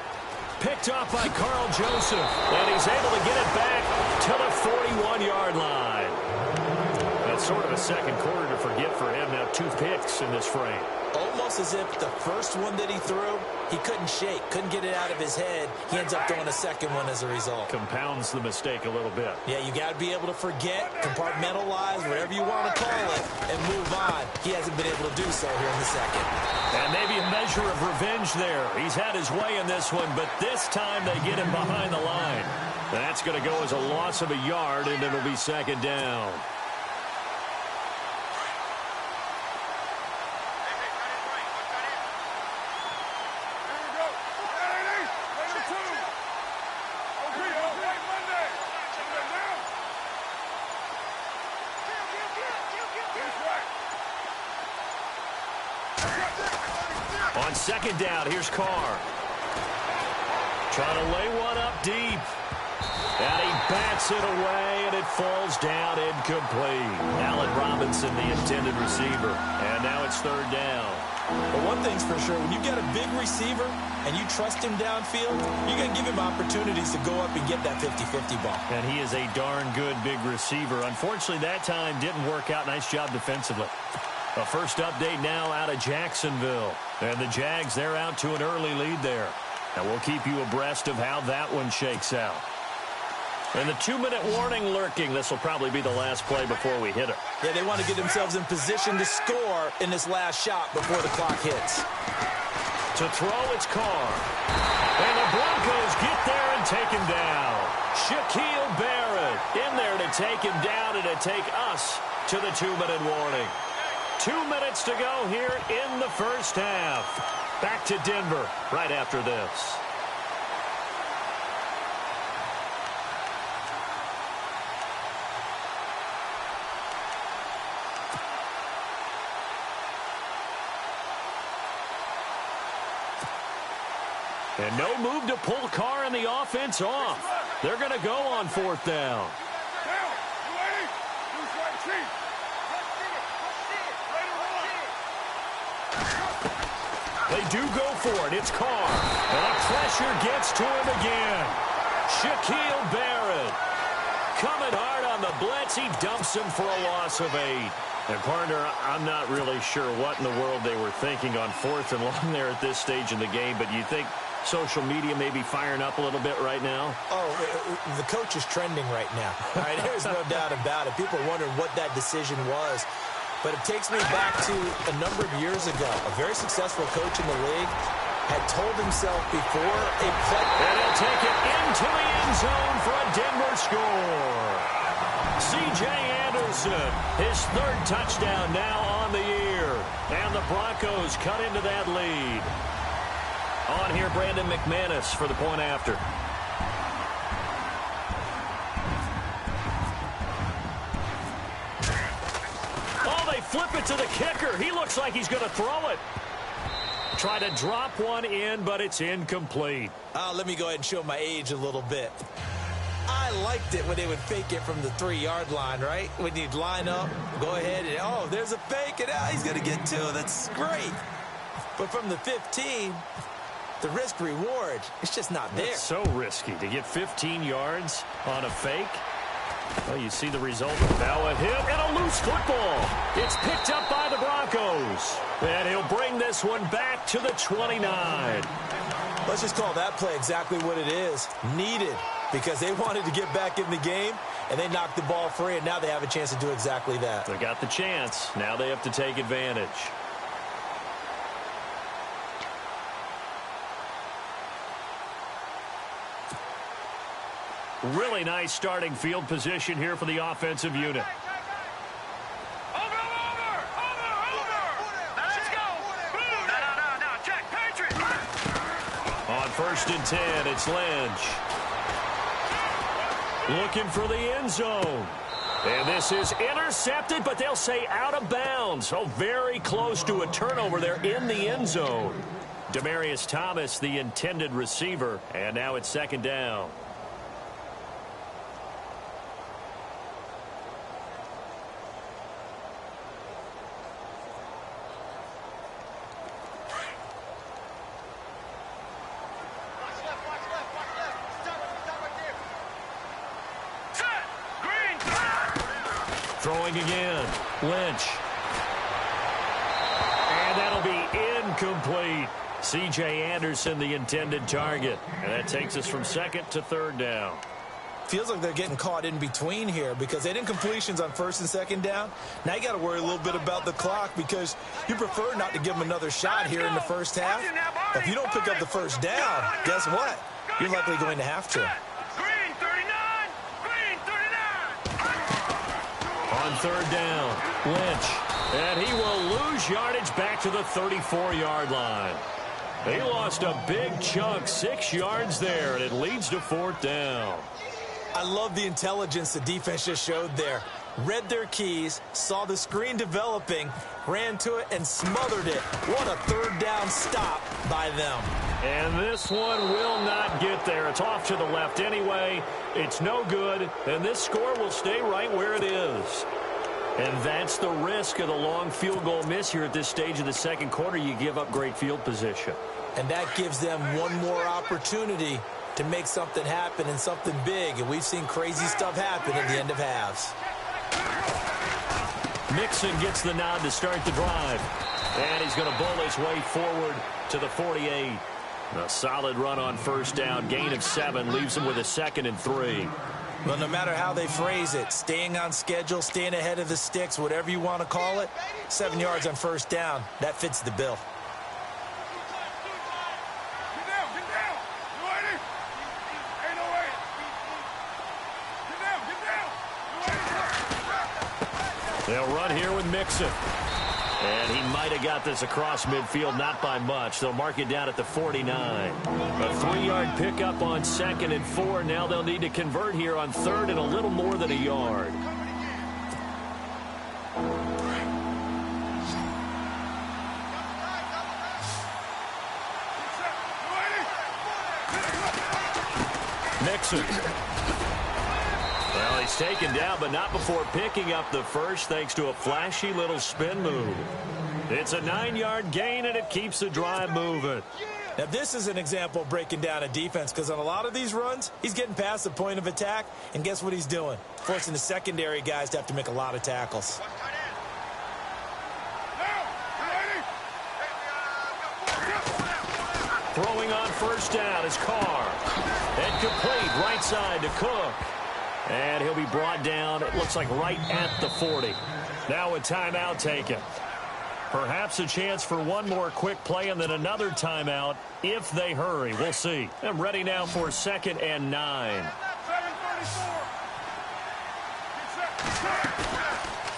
Picked off by Carl Joseph. And he's able to get it back to the 41-yard line. That's sort of a second quarter to forget for him. Now 2 picks in this frame. Almost as if the first one that he threw, he couldn't shake, couldn't get it out of his head. He ends up throwing a second one as a result. Compounds the mistake a little bit. Yeah, you got to be able to forget, compartmentalize, whatever you want to call it, and move on. He hasn't been able to do so here in the second. And maybe a measure of revenge there. He's had his way in this one, but this time they get him behind the line. That's going to go as a loss of a yard, and it'll be 2nd down. On 2nd down, here's Carr. Trying to lay one up deep. And he bats it away, and it falls down incomplete. Allen Robinson, the intended receiver. And now it's 3rd down. But one thing's for sure, when you've got a big receiver and you trust him downfield, you're going to give him opportunities to go up and get that 50-50 ball. And he is a darn good big receiver. Unfortunately, that time didn't work out. Nice job defensively. A first update now out of Jacksonville. And the Jags, they're out to an early lead there. And we'll keep you abreast of how that one shakes out. And the 2-minute warning lurking. This will probably be the last play before we hit it. Yeah, they want to get themselves in position to score in this last shot before the clock hits. To throw, it's Carr. And the Broncos get there and take him down. Shaquille Barrett in there to take him down and to take us to the 2-minute warning. 2 minutes to go here in the first half. Back to Denver right after this. And no move to pull Carr and the offense off. They're going to go on 4th down. They do go for it. It's Carr. And the pressure gets to him again. Shaquille Barrett coming hard on the blitz. He dumps him for a loss of 8. And, partner, I'm not really sure what in the world they were thinking on 4th and long there at this stage in the game, but you think social media may be firing up a little bit right now? Oh, the coach is trending right now. All right, there's no doubt about it. People are wondering what that decision was. But it takes me back to a number of years ago. A very successful coach in the league had told himself before a play. And he'll take it into the end zone for a Denver score. C.J. Anderson, his 3rd touchdown now on the year. And the Broncos cut into that lead. On here, Brandon McManus for the point after. Oh, they flip it to the kicker. He looks like he's going to throw it. Try to drop one in, but it's incomplete. Let me go ahead and show my age a little bit. I liked it when they would fake it from the 3-yard line, right? When you'd line up, go ahead, and, oh, there's a fake, and he's going to get 2. That's great. But from the 15, the risk-reward, it's just not there. It's so risky to get 15 yards on a fake. Well, you see the result. Now a hit and a loose football. It's picked up by the Broncos. And he'll bring this one back to the 29. Let's just call that play exactly what it is. Needed, because they wanted to get back in the game, and they knocked the ball free, and now they have a chance to do exactly that. They got the chance. Now they have to take advantage. Really nice starting field position here for the offensive unit. Over! Let's go! No, check, Patriots! On 1st and 10, it's Lynch. Looking for the end zone. And this is intercepted, but they'll say out of bounds. So very close to a turnover there in the end zone. Demaryius Thomas, the intended receiver, and now it's 2nd down. Throwing again. Lynch. And that'll be incomplete. C.J. Anderson, the intended target. And that takes us from 2nd to 3rd down. Feels like they're getting caught in between here because they had incompletions on 1st and 2nd down. Now you got to worry a little bit about the clock because you prefer not to give them another shot here in the first half. But if you don't pick up the 1st down, guess what? You're likely going to have to. On 3rd down, Lynch. And he will lose yardage back to the 34-yard line. He lost a big chunk, 6 yards there, and it leads to 4th down. I love the intelligence the defense just showed there. Read their keys, saw the screen developing, ran to it, and smothered it. What a 3rd down stop by them. And this one will not get there. It's off to the left anyway. It's no good, and this score will stay right where it is. And that's the risk of the long field goal miss here at this stage of the 2nd quarter. You give up great field position. And that gives them one more opportunity to make something happen and something big. And we've seen crazy stuff happen at the end of halves. Mixon gets the nod to start the drive. And he's going to bowl his way forward to the 48. A solid run on 1st down. Gain of 7 leaves him with a 2nd and 3. Well, no matter how they phrase it, staying on schedule, staying ahead of the sticks, whatever you want to call it, 7 yards on 1st down, that fits the bill. Get down! You ready? Ain't no way! Get down! They'll run here with Mixon. And he might have got this across midfield, not by much. They'll mark it down at the 49. A 3-yard pickup on 2nd and 4. Now they'll need to convert here on 3rd and a little more than a yard. Mixon. Well, he's taken down, but not before picking up the first, thanks to a flashy little spin move. It's a 9-yard gain, and it keeps the drive moving. Now, this is an example of breaking down a defense, because on a lot of these runs, he's getting past the point of attack, and guess what he's doing? Forcing the secondary guys to have to make a lot of tackles. Throwing on first down is Carr. And complete right side to Cook. And he'll be brought down, it looks like right at the 40. Now a timeout taken. Perhaps a chance for one more quick play and then another timeout if they hurry. We'll see. I'm ready now for 2nd and 9.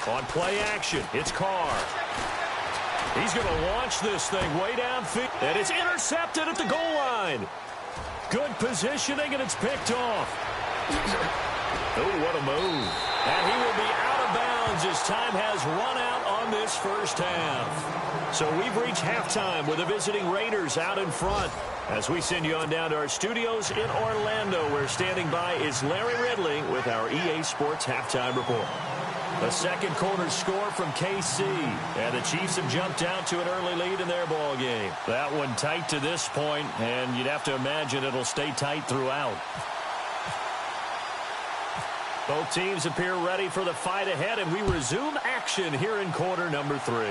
On play action, it's Carr. He's going to launch this thing way downfield. And it's intercepted at the goal line. Good positioning, and it's picked off. Oh, what a move. And he will be out of bounds as time has run out on this first half. So we've reached halftime with the visiting Raiders out in front. As we send you on down to our studios in Orlando, where standing by is Larry Ridley with our EA Sports Halftime Report. A second quarter score from KC, and the Chiefs have jumped out to an early lead in their ball game. That one tight to this point, and you'd have to imagine it'll stay tight throughout. Both teams appear ready for the fight ahead, and we resume action here in quarter number 3.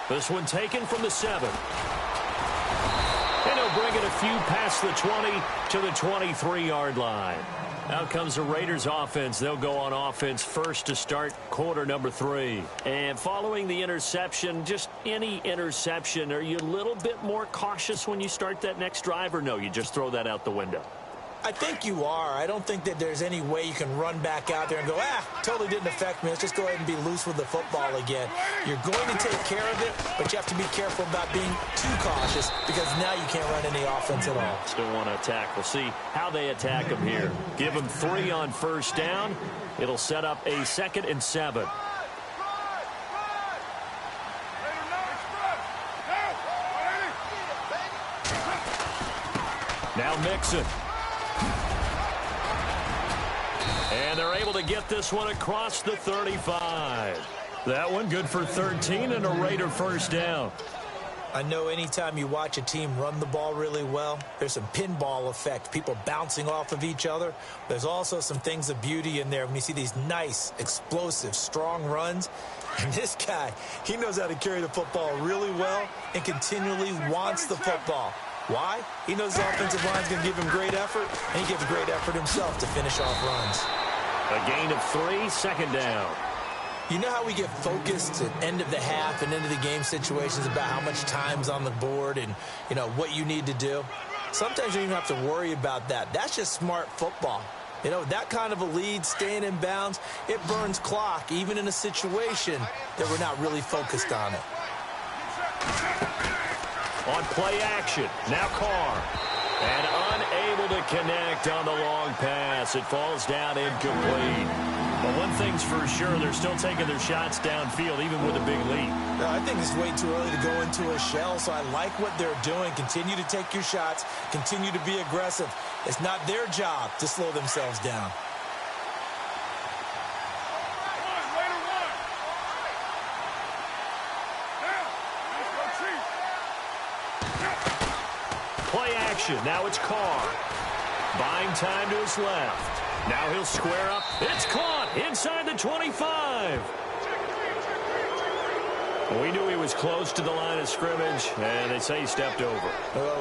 This one taken from the 7. And he'll bring it a few past the 20 to the 23-yard line. Out comes the Raiders offense. They'll go on offense first to start quarter number 3. And following the interception, just any interception, are you a little bit more cautious when you start that next drive, or no, you just throw that out the window? I think you are. I don't think that there's any way you can run back out there and go, totally didn't affect me. Let's just go ahead and be loose with the football again. You're going to take care of it, but you have to be careful about being too cautious because now you can't run any offense at all. Still want to attack. We'll see how they attack him here. Give him 3 on first down. It'll set up a 2nd and 7. Now Mixon. And they're able to get this one across the 35. That one good for 13 and a Raider first down. I know anytime you watch a team run the ball really well, there's some pinball effect, people bouncing off of each other. There's also some things of beauty in there when you see these nice, explosive, strong runs. And this guy, he knows how to carry the football really well and continually wants the football. Why? He knows the offensive line's going to give him great effort, and he gives great effort himself to finish off runs. A gain of 3, 2nd down. You know how we get focused at end of the half and end of the game situations about how much time's on the board and, you know, what you need to do? Sometimes you don't even have to worry about that. That's just smart football. You know, that kind of a lead, staying in bounds, it burns clock, even in a situation that we're not really focused on it. On play action, now Carr. And unable to connect on the long pass. It falls down incomplete. But one thing's for sure, they're still taking their shots downfield, even with a big lead. No, I think it's way too early to go into a shell, so I like what they're doing. Continue to take your shots. Continue to be aggressive. It's not their job to slow themselves down. Play action. Now it's Carr. Buying time to his left. Now he'll square up. It's caught inside the 25. We knew he was close to the line of scrimmage, and they say he stepped over.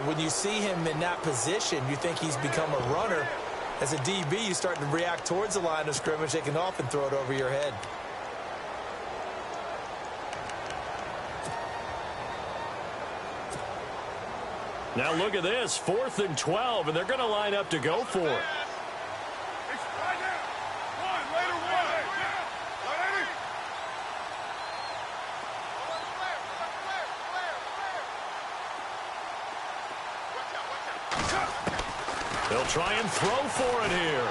When you see him in that position, you think he's become a runner. As a DB, you start to react towards the line of scrimmage. They can often throw it over your head. Now look at this, 4th and 12, and they're going to line up to go for it. They'll try and throw for it here.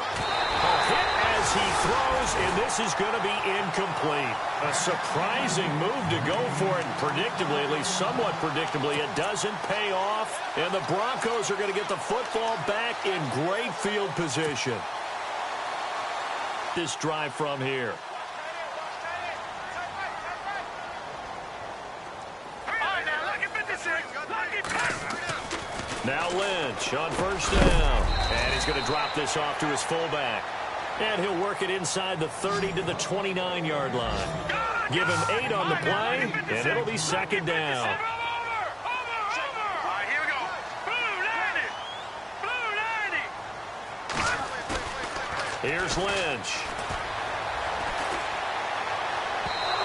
A hit as he throws, and this is going to be incomplete. A surprising move to go for it, and predictably, at least somewhat predictably, it doesn't pay off. And the Broncos are going to get the football back in great field position. This drive from here. Now Lynch on first down. And he's going to drop this off to his fullback. And he'll work it inside the 30 to the 29-yard line. Give him 8 on the play, and it'll be 2nd down. Here's Lynch.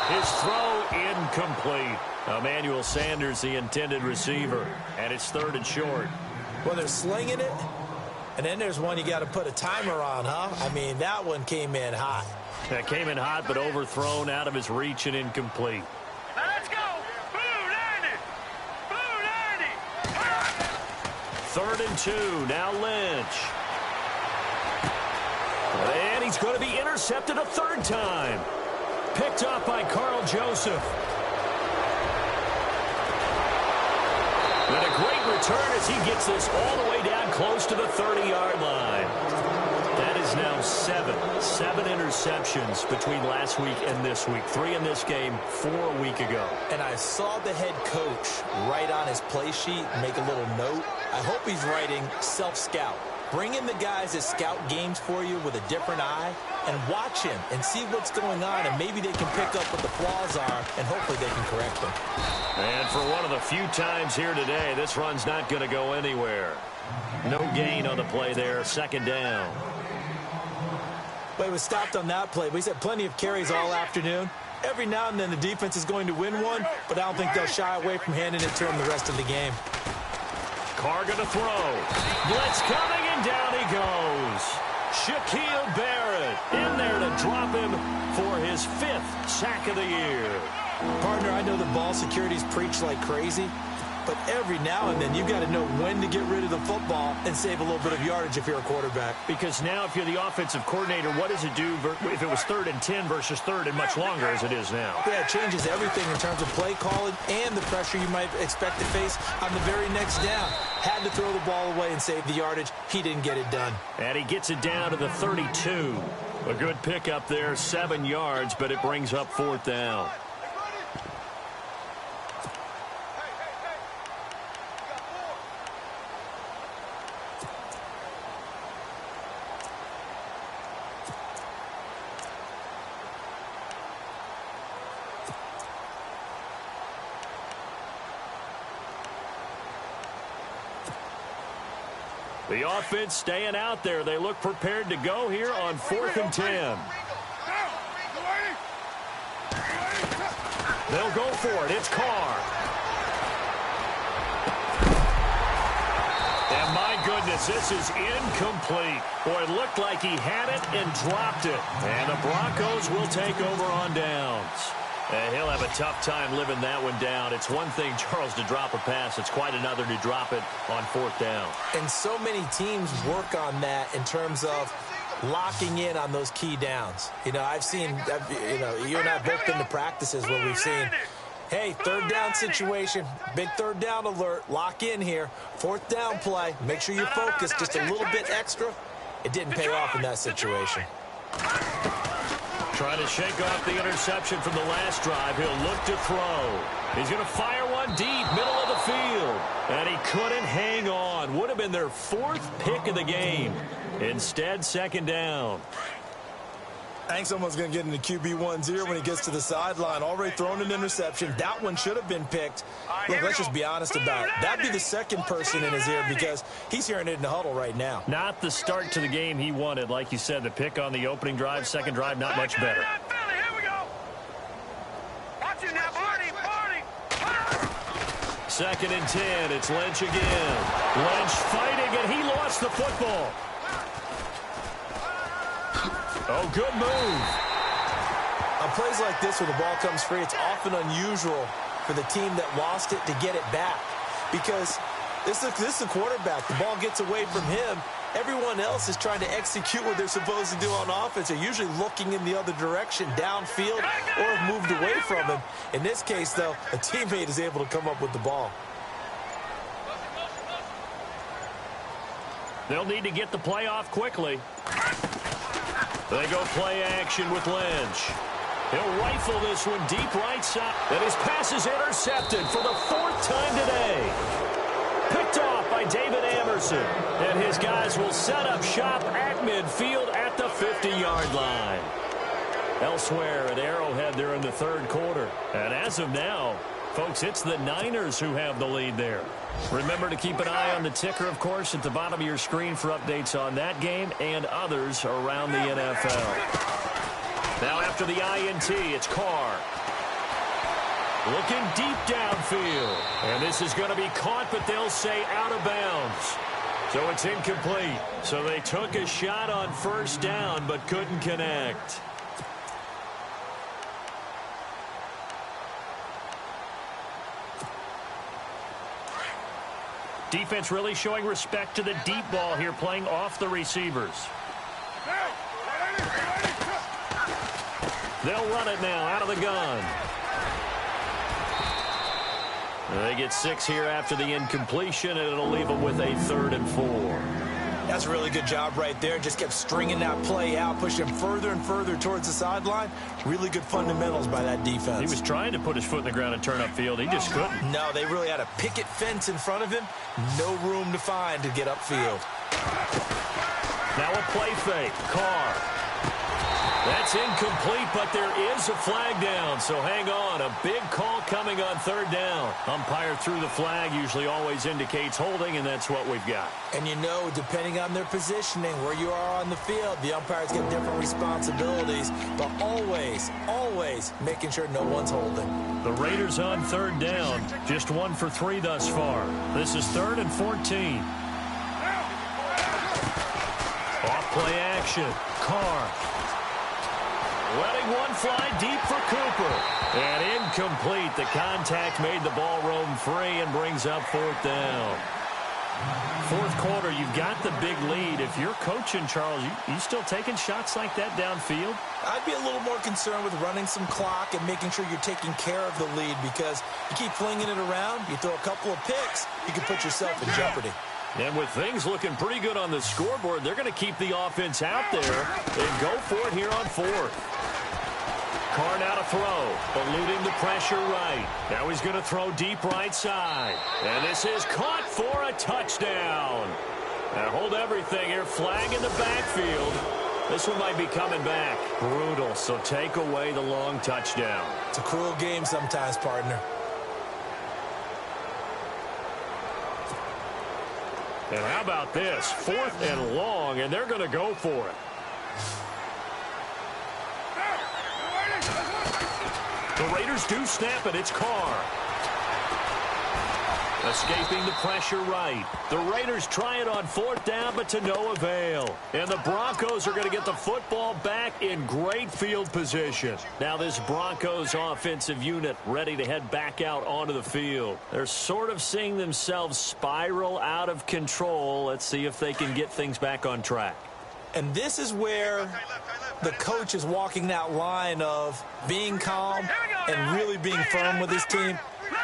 His throw incomplete. Emmanuel Sanders, the intended receiver. And it's 3rd and short. Well, they're slinging it. And then there's one you got to put a timer on, huh? I mean, that one came in hot. That came in hot, but overthrown, out of his reach, and incomplete. Now let's go. Blue 90. Blue 90. 3rd and 2. Now Lynch. And he's going to be intercepted a 3rd time. Picked off by Carl Joseph. And a great return as he gets this all the way down close to the 30-yard line. That is now 7 interceptions between last week and this week. 3 in this game, 4 a week ago. And I saw the head coach write on his play sheet, make a little note. I hope he's writing self-scout. Bring in the guys that scout games for you with a different eye and watch him and see what's going on, and maybe they can pick up what the flaws are, and hopefully they can correct them. And for one of the few times here today, this run's not going to go anywhere. No gain on the play there, 2nd down. Well, he was stopped on that play, but he's had plenty of carries all afternoon. Every now and then the defense is going to win one, but I don't think they'll shy away from handing it to him the rest of the game. Carr going to throw. Blitz coming, and down he goes. Shaquille Barrett in there to drop him for his 5th sack of the year. Partner, I know the ball security's preached like crazy, but every now and then you've got to know when to get rid of the football and save a little bit of yardage if you're a quarterback. Because now if you're the offensive coordinator, what does it do if it was 3rd and 10 versus 3rd and much longer as it is now? Yeah, it changes everything in terms of play calling and the pressure you might expect to face on the very next down. Had to throw the ball away and save the yardage. He didn't get it done. And he gets it down to the 32. A good pickup there, 7 yards, but it brings up 4th down. The offense staying out there. They look prepared to go here on 4th and 10. They'll go for it. It's Carr. And my goodness, this is incomplete. Boy, it looked like he had it and dropped it. And the Broncos will take over on downs. And he'll have a tough time living that one down. It's one thing, Charles, to drop a pass. It's quite another to drop it on 4th down. And so many teams work on that in terms of locking in on those key downs. You know, I've seen, you and I have both been to practices where we've seen, hey, 3rd down situation, big 3rd down alert, lock in here. 4th down play, make sure you focus just a little bit extra. It didn't pay off in that situation. Trying to shake off the interception from the last drive. He'll look to throw. He's going to fire one deep, middle of the field. And he couldn't hang on. Would have been their 4th pick of the game. Instead, 2nd down. I think someone's going to get into QB 1-0 when he gets to the sideline. Already thrown an interception. That one should have been picked. Look, let's just be honest about it. That'd be the 2nd person in his ear because he's hearing it in the huddle right now. Not the start to the game he wanted. Like you said, the pick on the opening drive, 2nd drive, not much better. Here we go. Watch it now, Barney. 2nd and 10. It's Lynch again. Lynch fighting, and he lost the football. Oh, good move. On plays like this where the ball comes free, it's often unusual for the team that lost it to get it back because this is a quarterback. The ball gets away from him. Everyone else is trying to execute what they're supposed to do on offense. They're usually looking in the other direction, downfield, or have moved away from him. In this case, though, a teammate is able to come up with the ball. They'll need to get the play off quickly. They go play action with Lynch. He'll rifle this one deep right side. And his pass is intercepted for the 4th time today. Picked off by David Amerson. And his guys will set up shop at midfield at the 50-yard line. Elsewhere at Arrowhead, they're in the 3rd quarter. And as of now, Folks, it's the Niners who have the lead there. Remember to keep an eye on the ticker, of course, at the bottom of your screen for updates on that game and others around the NFL. Now after the INT, it's Carr. Looking deep downfield. And this is going to be caught, but they'll say out of bounds. So it's incomplete. So they took a shot on first down, but couldn't connect. Defense really showing respect to the deep ball here, playing off the receivers. They'll run it now out of the gun. They get 6 here after the incompletion, and it'll leave them with a 3rd and 4. That's a really good job right there. Just kept stringing that play out, pushing further and further towards the sideline. Really good fundamentals by that defense. He was trying to put his foot in the ground and turn upfield. He just couldn't. No, they really had a picket fence in front of him. No room to find to get upfield. Now a play fake. Carr. That's incomplete, but there is a flag down, so hang on. A big call coming on 3rd down. Umpire threw the flag, usually always indicates holding, and that's what we've got. And you know, depending on their positioning, where you are on the field, the umpires get different responsibilities, but always, always making sure no one's holding. The Raiders on 3rd down, just 1 for 3 thus far. This is 3rd and 14. Off play action. Carr. Letting one fly deep for Cooper. And incomplete. The contact made the ball roam free and brings up 4th down. 4th quarter, you've got the big lead. If you're coaching, Charles, you still taking shots like that downfield? I'd be a little more concerned with running some clock and making sure you're taking care of the lead, because you keep flinging it around, you throw a couple of picks, you can put yourself in jeopardy. And with things looking pretty good on the scoreboard, they're going to keep the offense out there and go for it here on 4th. Carr now to throw, eluding the pressure right. Now he's going to throw deep right side. And this is caught for a touchdown. Now hold everything here. Flag in the backfield. This one might be coming back. Brutal, so take away the long touchdown. It's a cruel game sometimes, partner. And how about this? 4th and long, and they're going to go for it. The Raiders do snap it. It's Carr. Escaping the pressure right. The Raiders try it on 4th down, but to no avail. And the Broncos are going to get the football back in great field position. Now this Broncos offensive unit ready to head back out onto the field. They're sort of seeing themselves spiral out of control. Let's see if they can get things back on track. And this is where the coach is walking that line of being calm and really being firm with his team.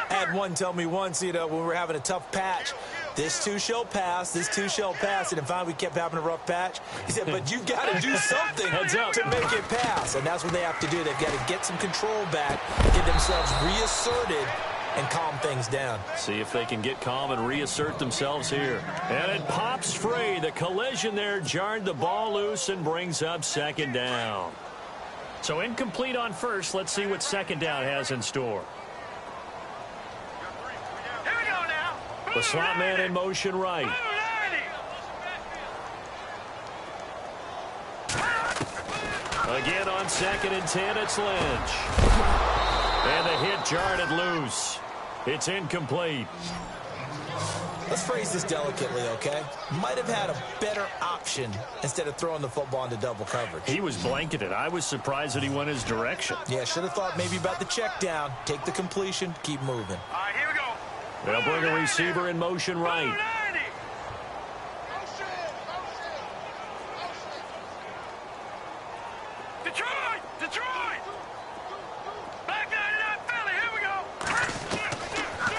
I had one tell me once, when we were having a tough patch, this too shall pass, this too shall pass. And finally we kept having a rough patch. He said, but you've got to do something to make it pass. And that's what they have to do. They've got to get some control back, get themselves reasserted, and calm things down. See if they can get calm and reassert themselves here. And it pops free. The collision there jarred the ball loose and brings up 2nd down. So incomplete on 1st. Let's see what 2nd down has in store. The slot man in motion right. Again on 2nd and 10, it's Lynch. And the hit jarred it loose. It's incomplete. Let's phrase this delicately, okay? Might have had a better option instead of throwing the football into double coverage. He was blanketed. I was surprised that he went his direction. Yeah, should have thought maybe about the check down, take the completion, keep moving. All right, here we go. They'll bring a receiver in motion right. Detroit! Back out of that Philly, here we go.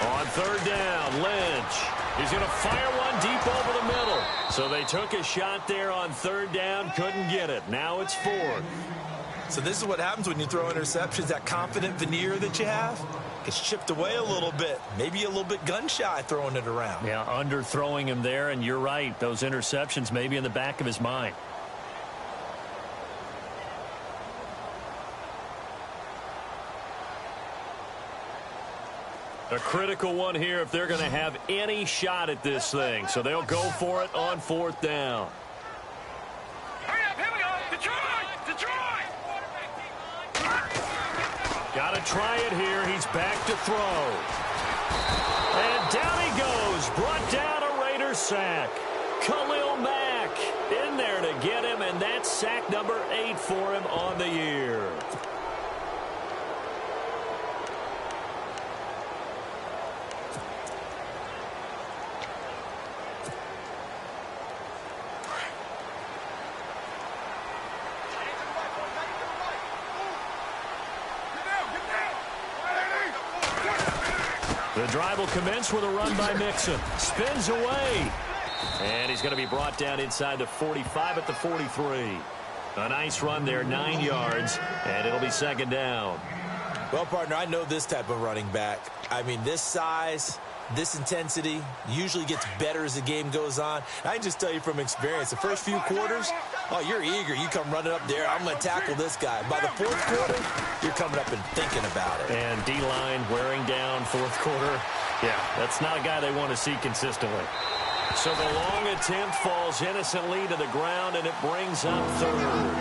On 3rd down, Lynch. He's going to fire one deep over the middle. So they took a shot there on 3rd down, couldn't get it. Now it's 4th. So this is what happens when you throw interceptions. That confident veneer that you have gets chipped away a little bit. Maybe a little bit gun-shy throwing it around. Yeah, underthrowing him there, and you're right. Those interceptions may be in the back of his mind. A critical one here if they're going to have any shot at this thing. So they'll go for it on 4th down. Hurry up, here we go. Detroit! Detroit! Got to try it here. He's back to throw. And down he goes. Brought down a Raider sack. Khalil Mack in there to get him, and that's sack number 8 for him on the year. The drive will commence with a run by Mixon. Spins away. And he's going to be brought down inside the 45 at the 43. A nice run there, 9 yards, and it'll be 2nd down. Well, partner, I know this type of running back. I mean, this size, this intensity usually gets better as the game goes on. I can just tell you from experience, the first few quarters, oh, you're eager. You come running up there, I'm going to tackle this guy. By the 4th quarter, you're coming up and thinking about it. And D-line wearing down 4th quarter. Yeah, that's not a guy they want to see consistently. So the long attempt falls innocently to the ground, and it brings up 3rd.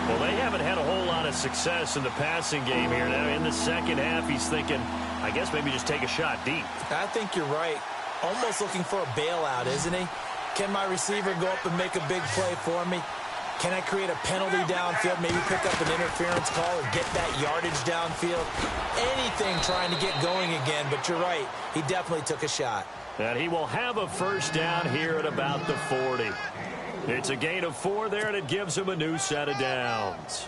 Well, they haven't had a whole lot of success in the passing game here. Now, in the second half, he's thinking, I guess maybe just take a shot deep. I think you're right. Almost looking for a bailout, isn't he? Can my receiver go up and make a big play for me? Can I create a penalty downfield, maybe pick up an interference call or get that yardage downfield? Anything trying to get going again, but you're right. He definitely took a shot. And he will have a 1st down here at about the 40. It's a gain of 4 there, and it gives him a new set of downs.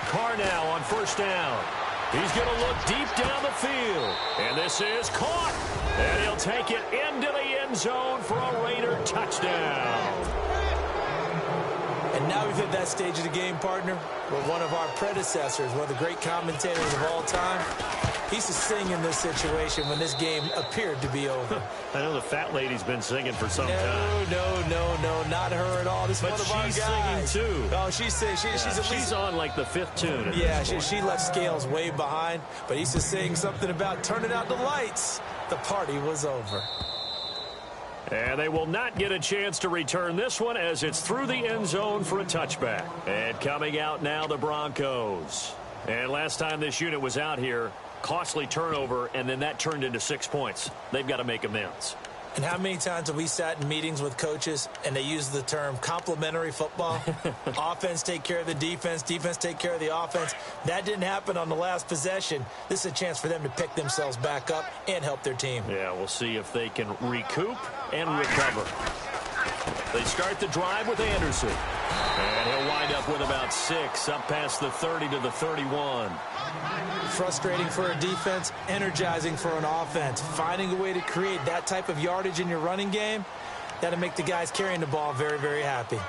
Carr now on 1st down. He's going to look deep down the field. And this is caught. And he'll take it into the end zone for a Raider touchdown. And now we've hit that stage of the game, partner, where one of our predecessors, one of the great commentators of all time, he used to sing in this situation when this game appeared to be over. I know the fat lady's been singing for some time. No, not her at all. This is one of our guys. But she's singing, too. Oh, she's singing. She's on, like, the 5th tune. Yeah, she left Scales way behind, but he used to sing something about turning out the lights. The party was over. And they will not get a chance to return this one as it's through the end zone for a touchback. And coming out now, the Broncos. And last time this unit was out here, costly turnover, and then that turned into 6 points. They've got to make amends. And how many times have we sat in meetings with coaches and they use the term complementary football? Offense take care of the defense, defense take care of the offense. That didn't happen on the last possession. This is a chance for them to pick themselves back up and help their team. Yeah, we'll see if they can recoup and recover. They start the drive with Anderson. And he'll wind up with about 6, up past the 30 to the 31. Frustrating for a defense, energizing for an offense. Finding a way to create that type of yardage in your running game, that'll make the guys carrying the ball very, very happy.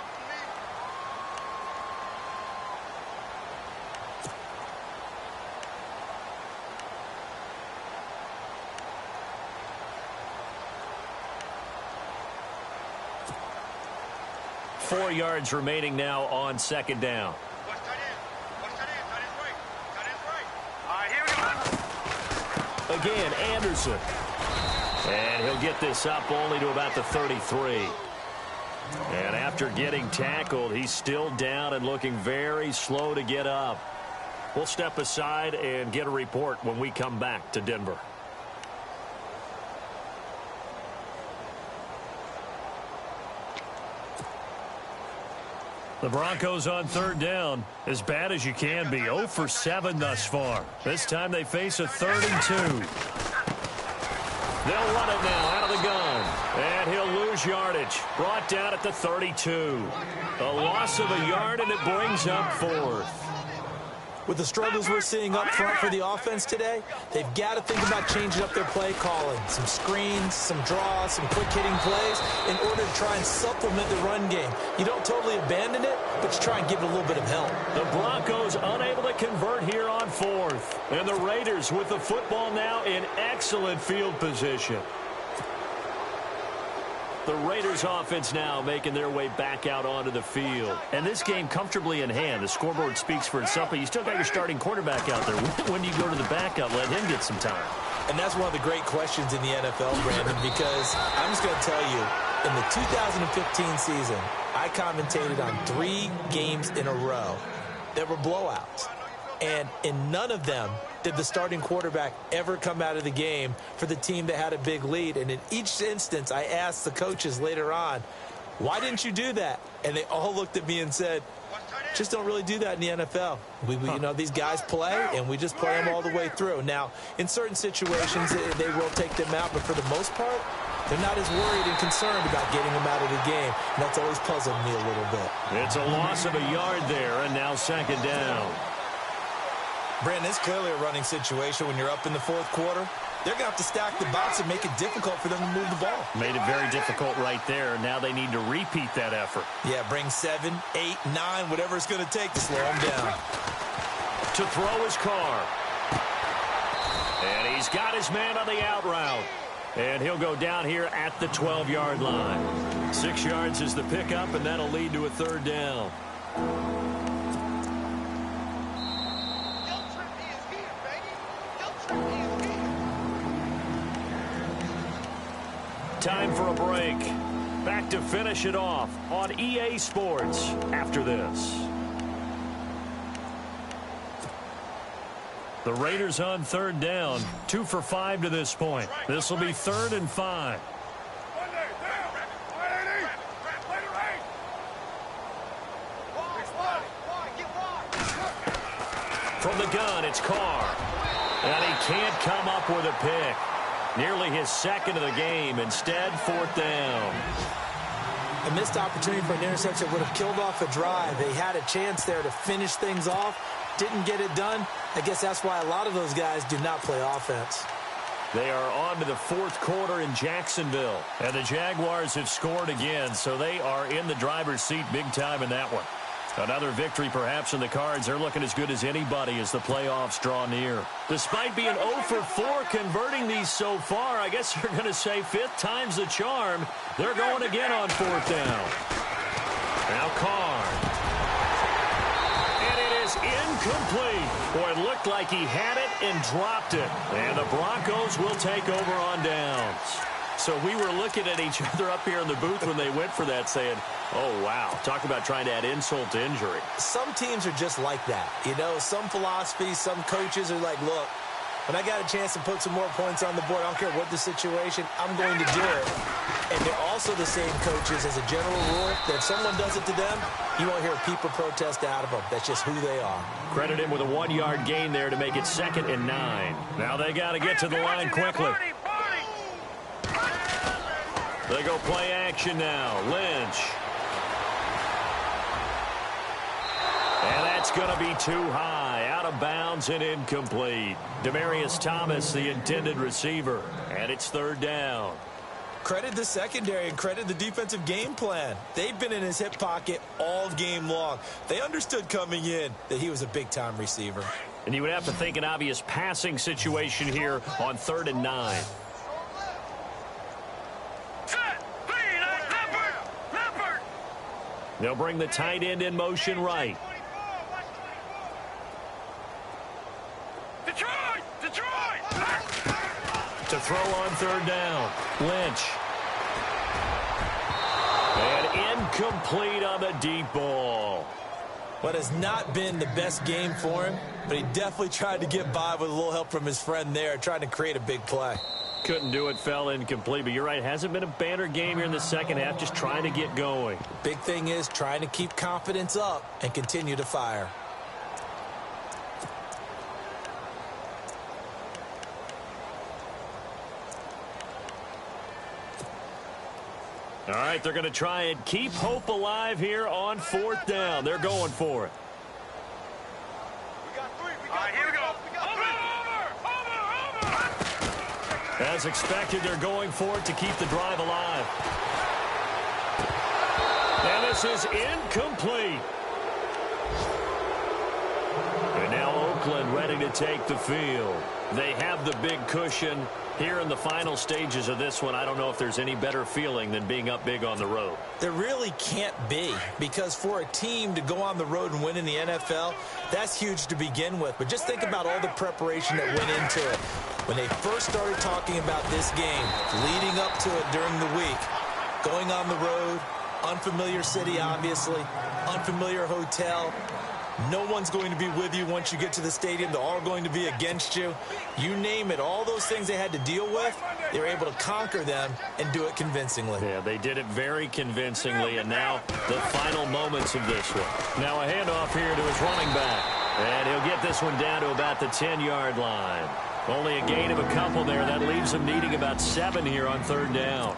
Four yards remaining now on 2nd down. Again, Anderson. And he'll get this up only to about the 33. And after getting tackled, he's still down and looking very slow to get up. We'll step aside and get a report when we come back to Denver. The Broncos on 3rd down, as bad as you can be. 0 for 7 thus far. This time they face a 3rd and 2. They'll run it now out of the gun. And he'll lose yardage. Brought down at the 32. A loss of a yard, and it brings up 4th. With the struggles we're seeing up front for the offense today, they've got to think about changing up their play calling. Some screens, some draws, some quick-hitting plays in order to try and supplement the run game. You don't totally abandon it, but you try and give it a little bit of help. The Broncos unable to convert here on 4th. And the Raiders with the football now in excellent field position. The Raiders offense now making their way back out onto the field. And this game comfortably in hand. The scoreboard speaks for itself, but you still got your starting quarterback out there. When do you go to the backup? Let him get some time. And that's one of the great questions in the NFL, Brandon, because I'm just going to tell you, in the 2015 season, I commentated on 3 games in a row that were blowouts. And in none of them did the starting quarterback ever come out of the game for the team that had a big lead. And in each instance, I asked the coaches later on, why didn't you do that? And they all looked at me and said, just don't really do that in the NFL. You know, these guys play, and we just play them all the way through. Now, in certain situations, they will take them out, but for the most part, they're not as worried and concerned about getting them out of the game. And that's always puzzled me a little bit. It's a loss of a yard there, and now second down. Brandon, it's clearly a running situation when you're up in the fourth quarter. They're going to have to stack the box and make it difficult for them to move the ball. Made it very difficult right there. Now they need to repeat that effort. Yeah, bring 7, 8, 9, whatever it's going to take to slow them down. To throw his car. And he's got his man on the out route. And he'll go down here at the 12-yard line. 6 yards is the pickup, and that'll lead to a third down. Time for a break. Back to finish it off on EA Sports after this. The Raiders on third down. 2 for 5 to this point. This will be 3rd and 5. From the gun, it's Carr. And he can't come up with a pick. Nearly his second of the game. Instead, 4th down. A missed opportunity for an interception would have killed off a drive. They had a chance there to finish things off. Didn't get it done. I guess that's why a lot of those guys do not play offense. They are on to the 4th quarter in Jacksonville. And the Jaguars have scored again, so they are in the driver's seat big time in that one. Another victory perhaps in the cards. They're looking as good as anybody as the playoffs draw near. Despite being 0 for 4 converting these so far, I guess you're going to say 5th time's the charm. They're going again on 4th down. Now Carr. And it is incomplete. Boy, it looked like he had it and dropped it. And the Broncos will take over on downs. So we were looking at each other up here in the booth when they went for that saying, oh, wow, talk about trying to add insult to injury. Some teams are just like that. You know, some philosophies, some coaches are like, look, when I got a chance to put some more points on the board, I don't care what the situation, I'm going to do it. And they're also the same coaches as a general rule that if someone does it to them, you won't hear a peep or protest out of them. That's just who they are. Credit him with a 1-yard gain there to make it 2nd and 9. Now they got to get to the line quickly. They go play action now. Lynch. And that's going to be too high. Out of bounds and incomplete. Demaryius Thomas, the intended receiver. And it's 3rd down. Credit the secondary and credit the defensive game plan. They've been in his hip pocket all game long. They understood coming in that he was a big-time receiver. And you would have to think an obvious passing situation here on 3rd and 9. They'll bring the tight end in motion right. Detroit! To throw on 3rd down. Lynch. And incomplete on the deep ball. What has not been the best game for him, but he definitely tried to get by with a little help from his friend there, trying to create a big play. Couldn't do it, fell incomplete. But you're right, hasn't been a banner game here in the second half, just trying to get going. Big thing is trying to keep confidence up and continue to fire. All right, they're going to try and keep hope alive here on 4th down. They're going for it. All right, here we go. As expected, they're going for it to keep the drive alive. And this is incomplete. And now Oakland ready to to take the field. They have the big cushion. Here in the final stages of this one, I don't know if there's any better feeling than being up big on the road. There really can't be, because for a team to go on the road and win in the NFL, that's huge to begin with. But just think about all the preparation that went into it. When they first started talking about this game, leading up to it during the week, going on the road, unfamiliar city, obviously, unfamiliar hotel. No one's going to be with you once you get to the stadium. They're all going to be against you. You name it, all those things they had to deal with, they were able to conquer them and do it convincingly. Yeah, they did it very convincingly, and now the final moments of this one. Now a handoff here to his running back, and he'll get this one down to about the 10-yard line. Only a gain of a couple there. That leaves him needing about 7 here on 3rd down.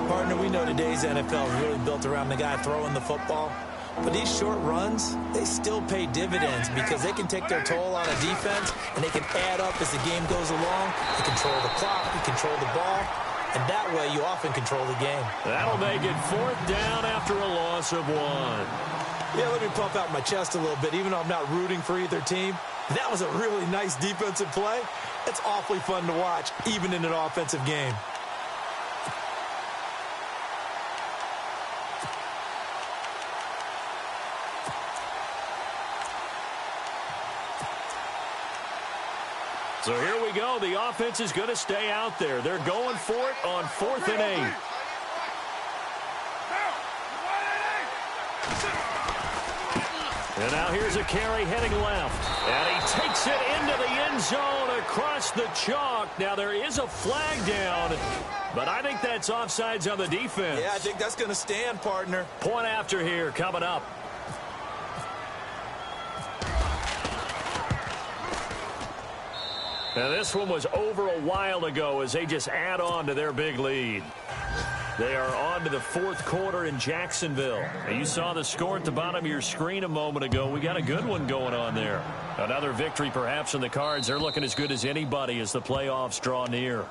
Partner, we know today's NFL is really built around the guy throwing the football. But these short runs, they still pay dividends because they can take their toll on a defense and they can add up as the game goes along. You control the clock, you control the ball, and that way you often control the game. That'll make it 4th down after a loss of 1. Yeah, let me puff out my chest a little bit, even though I'm not rooting for either team. That was a really nice defensive play. It's awfully fun to watch, even in an offensive game. So here we go. The offense is going to stay out there. They're going for it on 4th and 8. And now here's a carry heading left. And he takes it into the end zone across the chalk. Now there is a flag down, but I think that's offsides on the defense. Yeah, I think that's going to stand, partner. Point after here coming up. Now this one was over a while ago as they just add on to their big lead. They are on to the 4th quarter in Jacksonville. And you saw the score at the bottom of your screen a moment ago. We got a good one going on there. Another victory perhaps in the cards. They're looking as good as anybody as the playoffs draw near.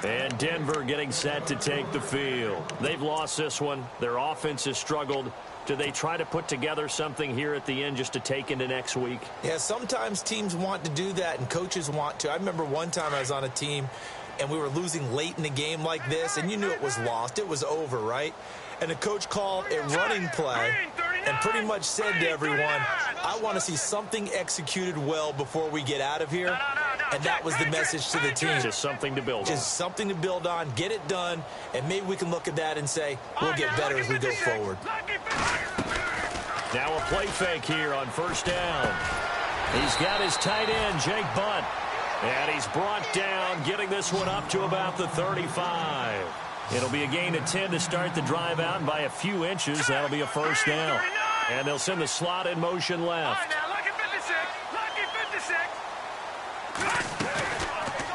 And Denver getting set to take the field. They've lost this one. Their offense has struggled. Do they try to put together something here at the end just to take into next week? Yeah, sometimes teams want to do that and coaches want to. I remember one time I was on a team and we were losing late in the game like this, and you knew it was lost. It was over, right? And the coach called a running play and pretty much said to everyone, I want to see something executed well before we get out of here. And that was the message to the team. Just something to build on. Just something to build on, get it done, and maybe we can look at that and say, we'll get better as we go forward. Now a play fake here on 1st down. He's got his tight end, Jake Butt. And he's brought down, getting this one up to about the 35. It'll be a gain of 10 to start the drive out, and by a few inches, that'll be a 1st down. And they'll send the slot in motion left.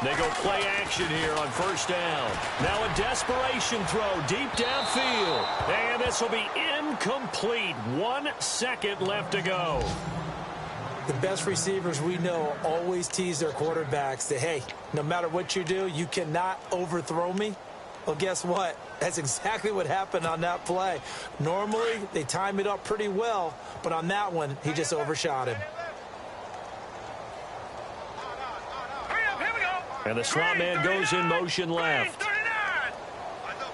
They go play action here on 1st down. Now a desperation throw deep downfield. And this will be incomplete. 1 second left to go. The best receivers we know always tease their quarterbacks that, hey, no matter what you do, you cannot overthrow me. Well, guess what? That's exactly what happened on that play. Normally, they time it up pretty well, but on that one, he just overshot him. And the slot man goes in motion left.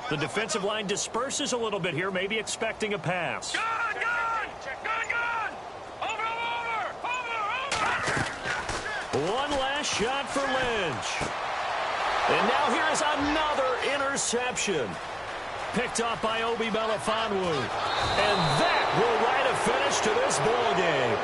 The defensive line disperses a little bit here, maybe expecting a pass. One last shot for Lynch. And now here's another interception. Picked up by Obi Melifonwu. And that will write a finish to this ball game.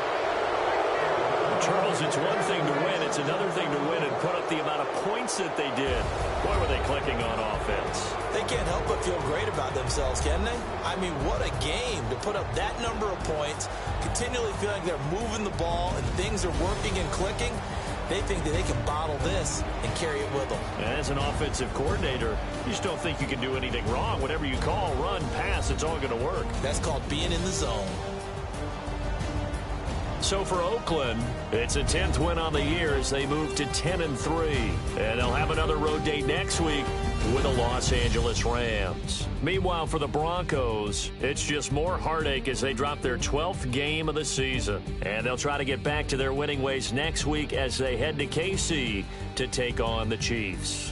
Turtles, it's one thing to win. It's another thing to win and put up the amount of points that they did. Boy, were they clicking on offense. They can't help but feel great about themselves, can they? I mean, what a game to put up that number of points, continually feel like they're moving the ball and things are working and clicking. They think that they can bottle this and carry it with them. As an offensive coordinator, you just don't think you can do anything wrong. Whatever you call, run, pass, it's all going to work. That's called being in the zone. So for Oakland, it's a 10th win on the year as they move to 10-3. And they'll have another road date next week with the Los Angeles Rams. Meanwhile, for the Broncos, it's just more heartache as they drop their 12th game of the season. And they'll try to get back to their winning ways next week as they head to KC to take on the Chiefs.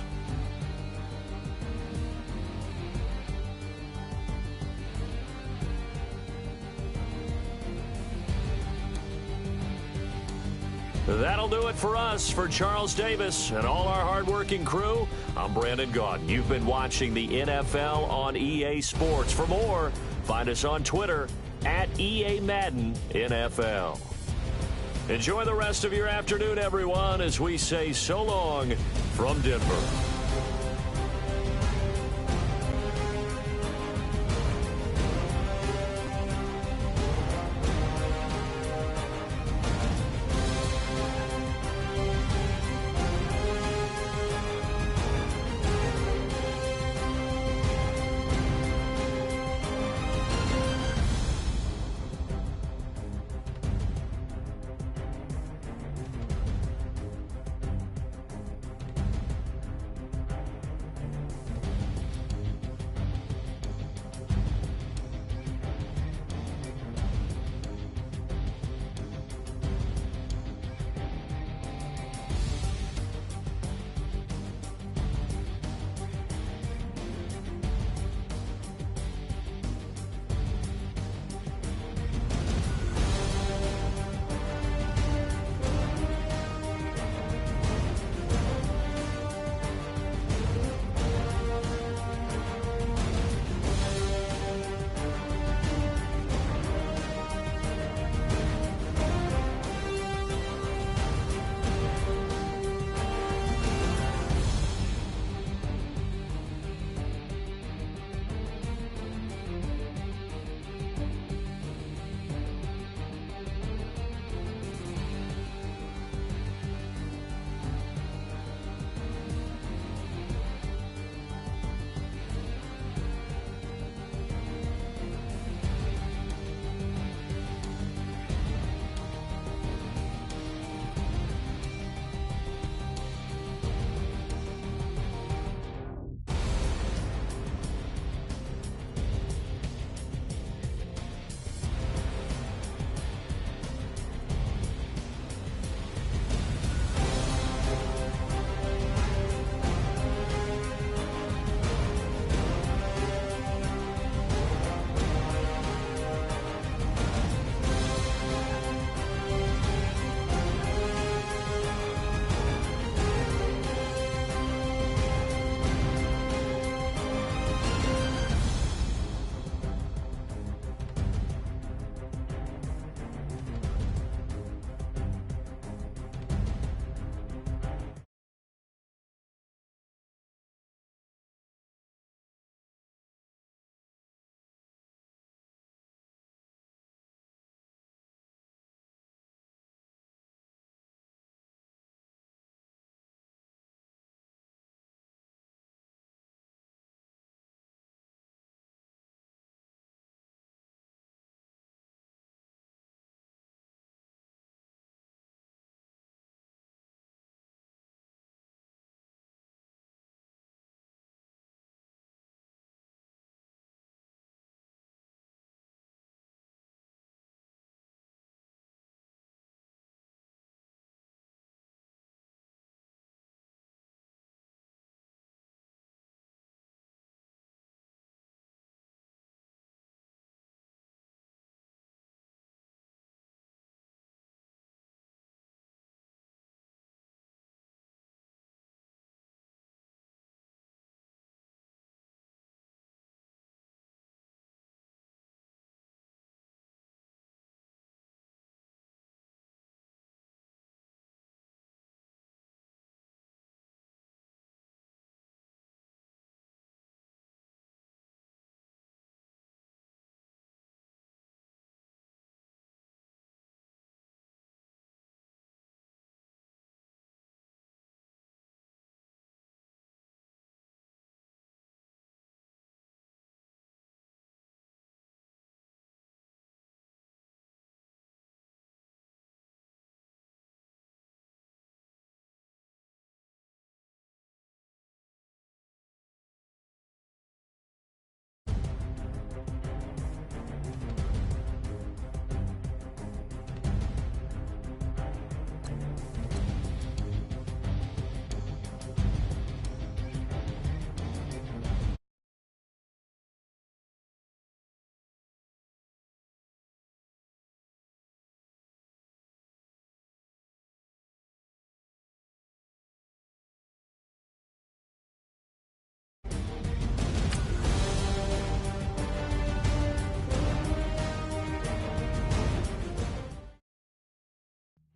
That'll do it for us. For Charles Davis and all our hardworking crew, I'm Brandon Gaudin. You've been watching the NFL on EA Sports. For more, find us on Twitter at EA Madden NFL. Enjoy the rest of your afternoon, everyone, as we say so long from Denver.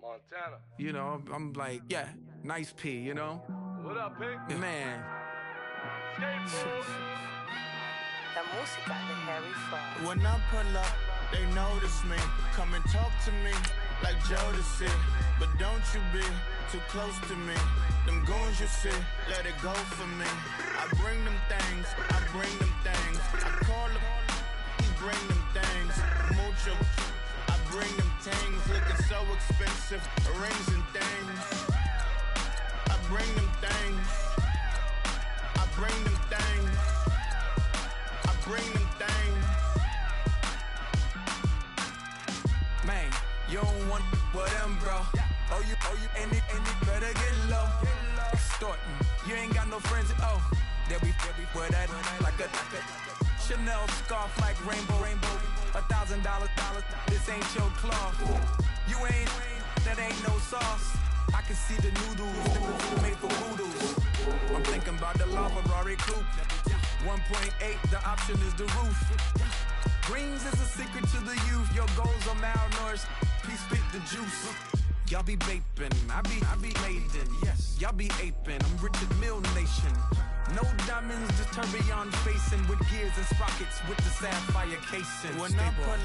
Montana. You know, I'm like, yeah, nice P, you know? What up, Pink? Man. La música de Harry Fraud. When I pull up, they notice me. Come and talk to me like Jodeci. But don't you be too close to me. Them goons you see, let it go for me. I bring them things, I bring them things. I call them, he bring them things. Mucho, I bring them things. Looking so expensive, rings and things. I bring them things. I bring them things. I bring them things. Man, you don't want with them, bro. Oh, you, and it better get low. Extorting, you ain't got no friends. Oh, they'll be for that like a Chanel scarf like rainbow. $1,000, this ain't your cloth. You ain't, that ain't no sauce. I can see the noodles made for voodoo. I'm thinking about the LaFerrari coupe. 1.8, the option is the roof. Greens is a secret to the youth. Your goals are malnourished. Please spit the juice. Y'all be vaping, I be laden. Yes, y'all be aping. I'm Richard Mill Nation. No diamonds, just tourbillon facing with gears and sprockets with the sapphire casing. When I put